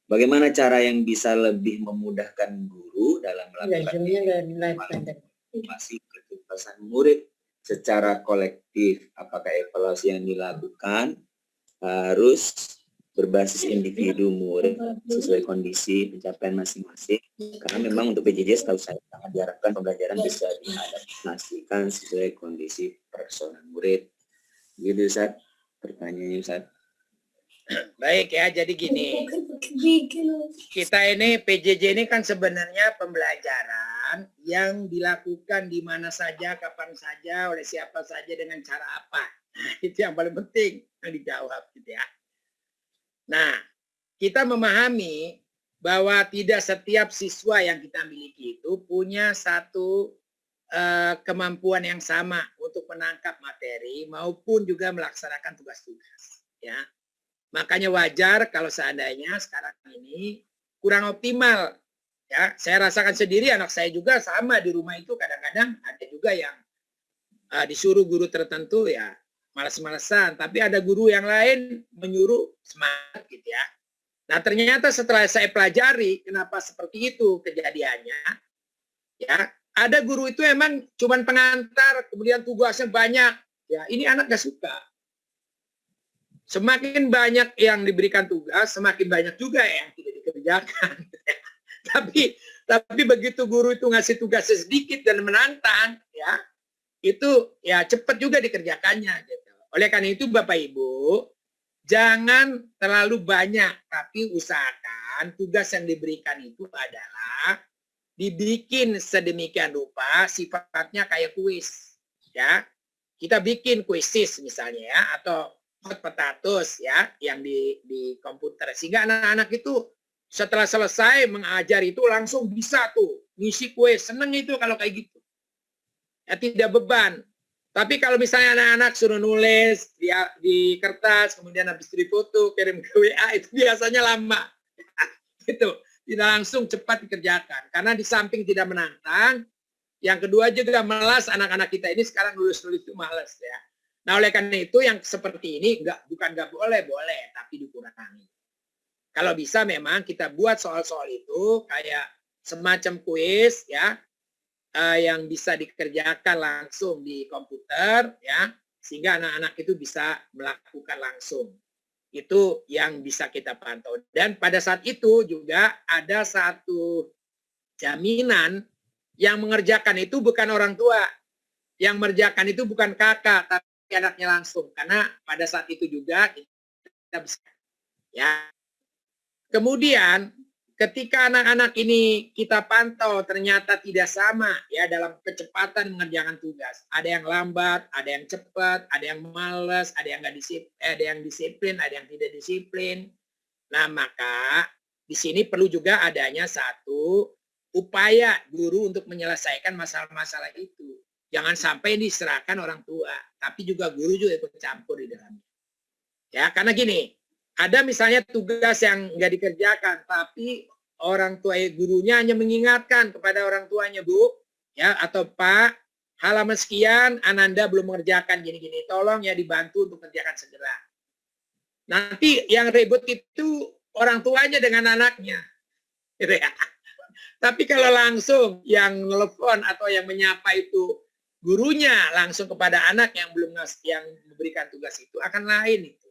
Bagaimana cara yang bisa lebih memudahkan guru dalam melakukan evaluasi ketuntasan murid secara kolektif? Apakah evaluasi yang dilakukan harus berbasis individu murid sesuai kondisi pencapaian masing-masing, karena memang untuk PJJ setahu saya sangat diharapkan pembelajaran bisa diadaptasikan sesuai kondisi personal murid. Gitu Ustaz, pertanyaannya Ustaz. Baik ya, jadi gini, kita ini PJJ ini kan sebenarnya pembelajaran yang dilakukan di mana saja, kapan saja, oleh siapa saja, dengan cara apa. Nah, itu yang paling penting yang dijawab gitu ya. Nah, kita memahami bahwa tidak setiap siswa yang kita miliki itu punya satu kemampuan yang sama untuk menangkap materi maupun juga melaksanakan tugas-tugas. Ya, makanya wajar kalau seandainya sekarang ini kurang optimal. Ya, saya rasakan sendiri, anak saya juga sama di rumah itu kadang-kadang ada juga yang disuruh guru tertentu ya malas-malasan, tapi ada guru yang lain menyuruh semangat gitu ya. Nah, ternyata setelah saya pelajari kenapa seperti itu kejadiannya, ya, ada guru itu emang cuman pengantar, kemudian tugasnya banyak. Ya, ini anak gak suka. Semakin banyak yang diberikan tugas, semakin banyak juga yang tidak dikerjakan. Tapi begitu guru itu ngasih tugas sedikit dan menantang, ya, itu ya cepat juga dikerjakannya. Gitu. Oleh karena itu Bapak Ibu, jangan terlalu banyak, tapi usahakan tugas yang diberikan itu adalah dibikin sedemikian rupa sifatnya kayak kuis, ya. Kita bikin kuisis misalnya ya, atau hot potatoes ya, yang di komputer, sehingga anak-anak itu setelah selesai mengajar itu langsung bisa tuh ngisi kuis. Seneng itu kalau kayak gitu. Ya, tidak beban. Tapi kalau misalnya anak-anak suruh nulis di kertas, kemudian habis foto kirim ke WA, itu biasanya lama. Itu tidak langsung cepat dikerjakan. Karena di samping tidak menantang, yang kedua juga malas, anak-anak kita ini sekarang nulis-nulis itu malas ya. Nah oleh karena itu yang seperti ini bukan nggak boleh, tapi dikurangi. Kalau bisa memang kita buat soal-soal itu kayak semacam kuis ya, yang bisa dikerjakan langsung di komputer ya, sehingga anak-anak itu bisa melakukan langsung. Itu yang bisa kita pantau. Dan pada saat itu juga ada satu jaminan yang mengerjakan itu bukan orang tua. Yang mengerjakan itu bukan kakak, tapi anaknya langsung. Karena pada saat itu juga kita bisa. Ya. Kemudian ketika anak-anak ini kita pantau ternyata tidak sama ya dalam kecepatan mengerjakan tugas. Ada yang lambat, ada yang cepat, ada yang malas, ada yang disiplin, ada yang tidak disiplin. Nah, maka di sini perlu juga adanya satu upaya guru untuk menyelesaikan masalah-masalah itu. Jangan sampai diserahkan orang tua, tapi juga guru juga ikut campur di dalamnya. Ya, karena gini, ada misalnya tugas yang nggak dikerjakan, tapi orang tua gurunya hanya mengingatkan kepada orang tuanya, Bu, ya atau Pak, halaman sekian Ananda belum mengerjakan gini-gini, tolong ya dibantu untuk kerjakan segera. Nanti yang ribut itu orang tuanya dengan anaknya, gitu ya. Tapi kalau langsung yang nelfon atau yang menyapa itu gurunya langsung kepada anak yang belum yang memberikan tugas itu akan lain itu.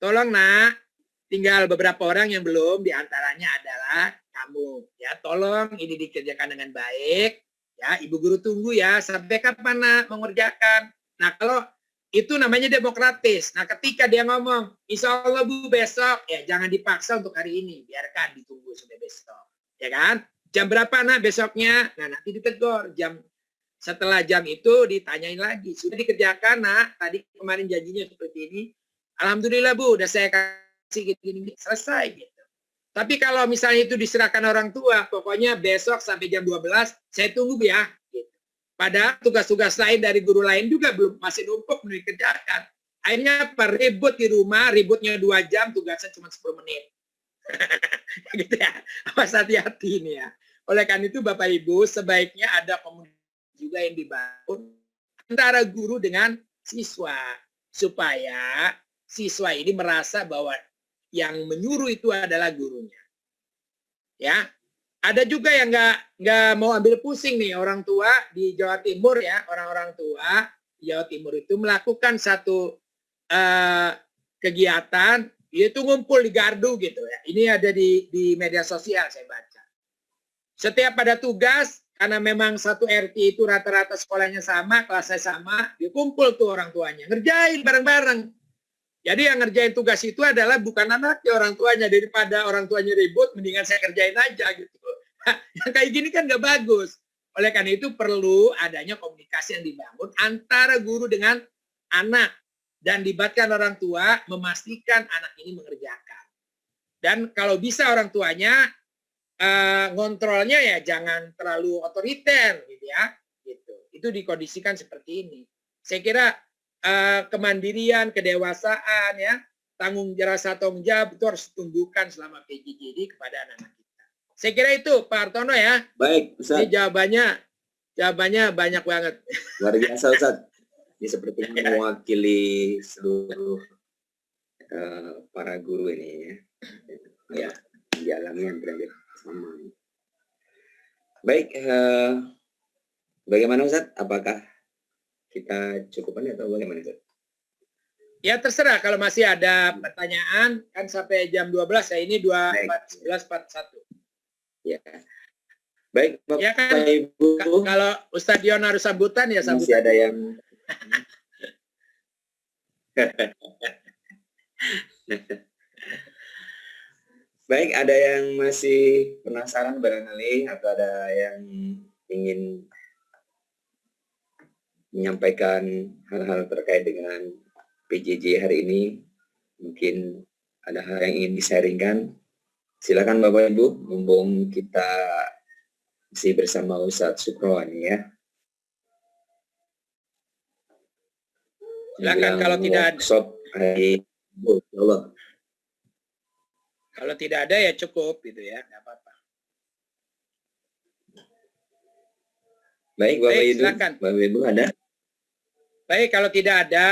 Tolong nak, tinggal beberapa orang yang belum, diantaranya adalah kamu. Ya, tolong ini dikerjakan dengan baik. Ya, ibu guru tunggu ya. Sampai kapan nak mengerjakan? Nah, kalau itu namanya demokratis. Nah, ketika dia ngomong, insya Allah Bu besok, ya jangan dipaksa untuk hari ini. Biarkan ditunggu sampai besok. Ya kan? Jam berapa nak besoknya? Nah, nanti ditegur. Setelah jam itu ditanyain lagi. Sudah dikerjakan nak? Tadi kemarin janjinya seperti ini. Alhamdulillah Bu, udah saya kasih gini, selesai gitu. Tapi kalau misalnya itu diserahkan orang tua, pokoknya besok sampai jam 12, saya tunggu ya. Gitu. Padahal tugas-tugas lain dari guru lain juga masih numpuk belum dikerjakan. Akhirnya apa? Ribut di rumah, ributnya 2 jam, tugasnya cuma 10 menit. Gitu ya. Awas hati-hati ini ya. Oleh karena itu Bapak Ibu, sebaiknya ada komunikasi juga yang dibangun antara guru dengan siswa supaya siswa ini merasa bahwa yang menyuruh itu adalah gurunya. Ya, ada juga yang nggak mau ambil pusing nih orang tua di Jawa Timur ya, orang-orang tua di Jawa Timur itu melakukan satu kegiatan yaitu ngumpul di gardu gitu ya. Ini ada di media sosial saya baca. Setiap pada tugas karena memang satu RT itu rata-rata sekolahnya sama, kelasnya sama, dia kumpul tuh orang tuanya, ngerjain bareng-bareng. Jadi yang ngerjain tugas itu adalah bukan anaknya, orang tuanya. Daripada orang tuanya ribut, mendingan saya kerjain aja gitu. Yang kayak gini kan nggak bagus. Oleh karena itu perlu adanya komunikasi yang dibangun antara guru dengan anak. Dan libatkan orang tua memastikan anak ini mengerjakan. Dan kalau bisa orang tuanya ngontrolnya ya jangan terlalu otoriter gitu ya. Gitu. Itu dikondisikan seperti ini. Saya kira kemandirian, kedewasaan ya, rasa tanggung jawab itu harus ditumbuhkan selama PJJ kepada anak-anak kita. Saya kira itu Pak Hartono ya. Baik, Ustaz. Ini jawabannya banyak banget. Luar biasa Ustaz. Ini sepertinya mewakili seluruh para guru ini ya. Ya, dialami yang berada sama. Baik, bagaimana Ustaz? Apakah kita cukupan atau bagaimana Ustaz? Ya terserah kalau masih ada pertanyaan kan sampai jam 12 ya, ini 11:41. Ya. Baik, Bapak Ya kan, Ibu. kalau Ustadz Dion harus sambutan ya Masih sambutan. ada yang baik, ada yang masih penasaran barangkali atau ada yang ingin menyampaikan hal-hal terkait dengan PJJ hari ini, mungkin ada hal yang ingin disaringkan. Silakan Bapak Ibu, mumpung kita masih bersama Ustadz Sukro ini ya. Silakan kalau tidak ada. Workshop hari Ibu, insya Allah. Kalau tidak ada ya cukup gitu ya, nggak apa-apa. Baik, Bapak Baik, Ibu, silakan. Bapak Ibu ada? Baik, kalau tidak ada,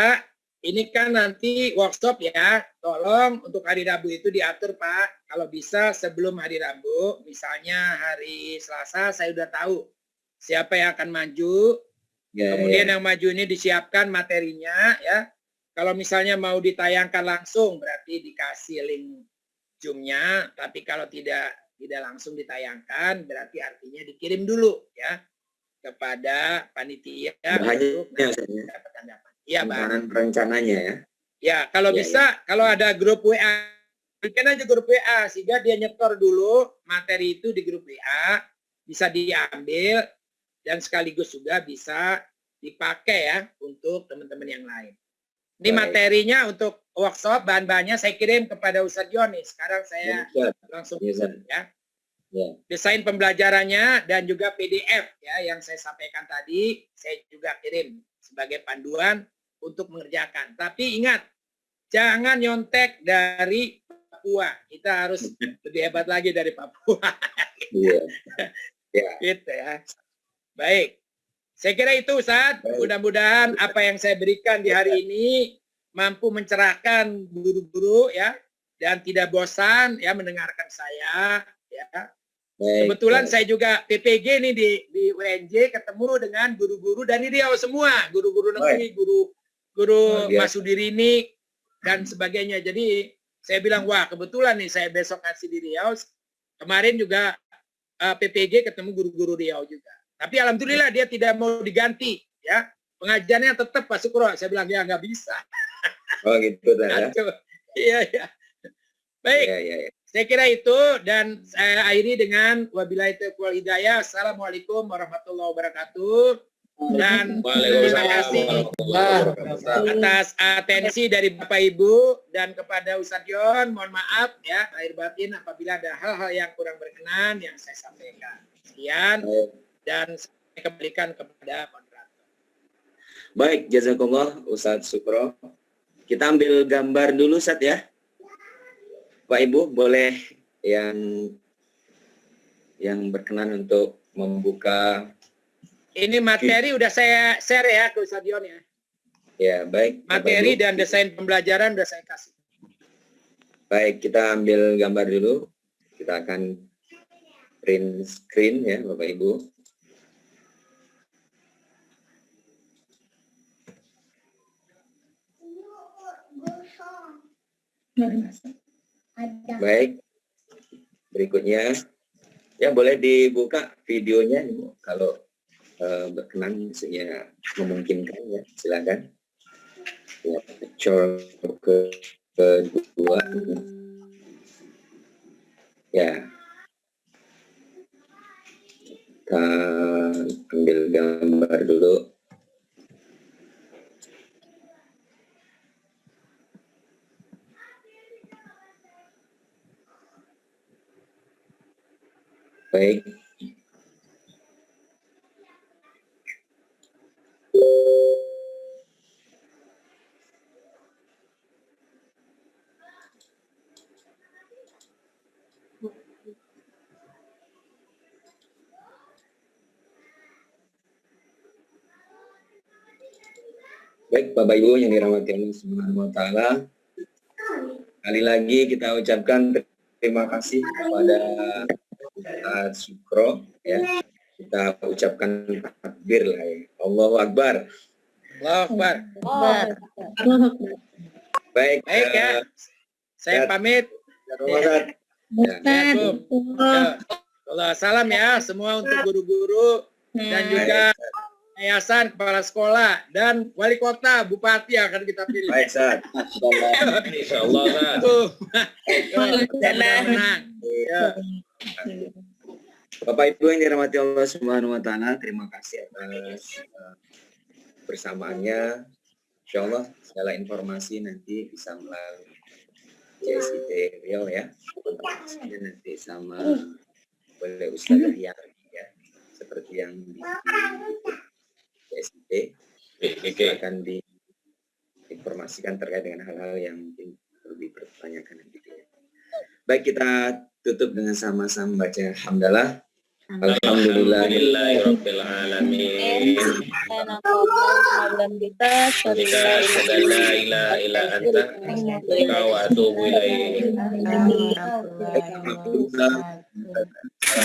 ini kan nanti workshop ya, tolong untuk hari Rabu itu diatur Pak, kalau bisa sebelum hari Rabu, misalnya hari Selasa saya udah tahu siapa yang akan maju, Ya, kemudian ya. yang maju ini disiapkan materinya ya, kalau misalnya mau ditayangkan langsung berarti dikasih link Zoom-nya, tapi kalau tidak langsung ditayangkan berarti artinya dikirim dulu ya kepada panitia untuk dapat tanggapan. Iya, Bang. Rencananya ya. Ya, kalau Ya, bisa, kalau ada grup WA, bikin aja grup WA sehingga dia nyetor dulu materi itu di grup WA, bisa diambil dan sekaligus juga bisa dipakai ya untuk teman-teman yang lain. Ini Baik. materinya untuk workshop, bahan-bahannya saya kirim kepada Ustadz Joni. Sekarang saya Ya, langsung ya, Ustadz. ya. Ya. Desain pembelajarannya dan juga PDF ya yang saya sampaikan tadi, saya juga kirim sebagai panduan untuk mengerjakan. Tapi ingat, jangan nyontek dari Papua. Kita harus lebih hebat lagi dari Papua. Iya. Ya. Gitu ya. Baik. Saya kira itu Ustaz. Baik. Mudah-mudahan apa yang saya berikan di hari ini mampu mencerahkan guru-guru ya dan tidak bosan ya mendengarkan saya ya. Baik, Kebetulan baik. saya juga PPG nih di UNJ ketemu dengan guru-guru dari Riau semua, guru-guru negeri, guru Luar biasa. Masudirini dan sebagainya. Jadi saya bilang wah kebetulan nih saya besok kasih di Riau. Kemarin juga PPG ketemu guru-guru Riau juga. Tapi alhamdulillah dia tidak mau diganti ya. Pengajarnya tetap Pak Sukro. Saya bilang ya nggak bisa. Oh gitu ya. Iya ya. Baik. Ya, ya, ya. Saya kira itu dan saya akhiri dengan wabillahi taufiq wal hidayah. Assalamualaikum warahmatullahi wabarakatuh. Dan terima kasih atas atensi dari Bapak Ibu dan kepada Ustadz Yon. Mohon maaf ya lahir batin apabila ada hal-hal yang kurang berkenan yang saya sampaikan. Sekian dan saya kembalikan kepada moderator. Baik, jazakumullah Ustadz Sukro. Kita ambil gambar dulu Ustadz ya. Pak Ibu boleh yang berkenan untuk membuka. Ini materi udah saya share ya ke Ustadz Yon ya. Ya, baik. Materi Bapak Ibu. dan desain pembelajaran udah saya kasih. Baik, kita ambil gambar dulu. Kita akan print screen ya Bapak Ibu. Baik, berikutnya ya boleh dibuka videonya Ibu, kalau berkenan maksudnya memungkinkan ya silakan. Ya, picture kedua ya kita ambil gambar dulu. Baik. Baik Bapak Ibu yang dirahmati Allah Subhanahu wa taala. Kali lagi kita ucapkan terima kasih kepada Ustadz Sukro ya. Kita ucapkan takbir lah ya. Allahu Akbar. Allahu Akbar. Baik, Baik ya. Saya Ustaz. pamit. Ustaz. Assalamualaikum. Ya. Allah, salam ya semua untuk guru-guru dan juga yayasan, kepala sekolah, dan wali kota, bupati yang akan kita pilih. Baik, Ustaz. Insyaallah, Ustaz. Tuh. Menang. Ya. Bapak Ibu yang dirahmati Allah Subhanahu wa taala, terima kasih atas bersamaannya. Insyaallah segala informasi nanti bisa melalui CSIT Riau ya. Informasinya nanti sama oleh Ustaz Yahya ya. Seperti yang di CSIT akan diinformasikan terkait dengan hal-hal yang mungkin perlu dipertanyakan nanti. Baik, kita tutup dengan sama-sama baca hamdalah. Alhamdulillahirabbil alamin. Bika asyhadu an la ilaha illa anta astaghfiruka wa atubu ilaik. Alhamdulillah.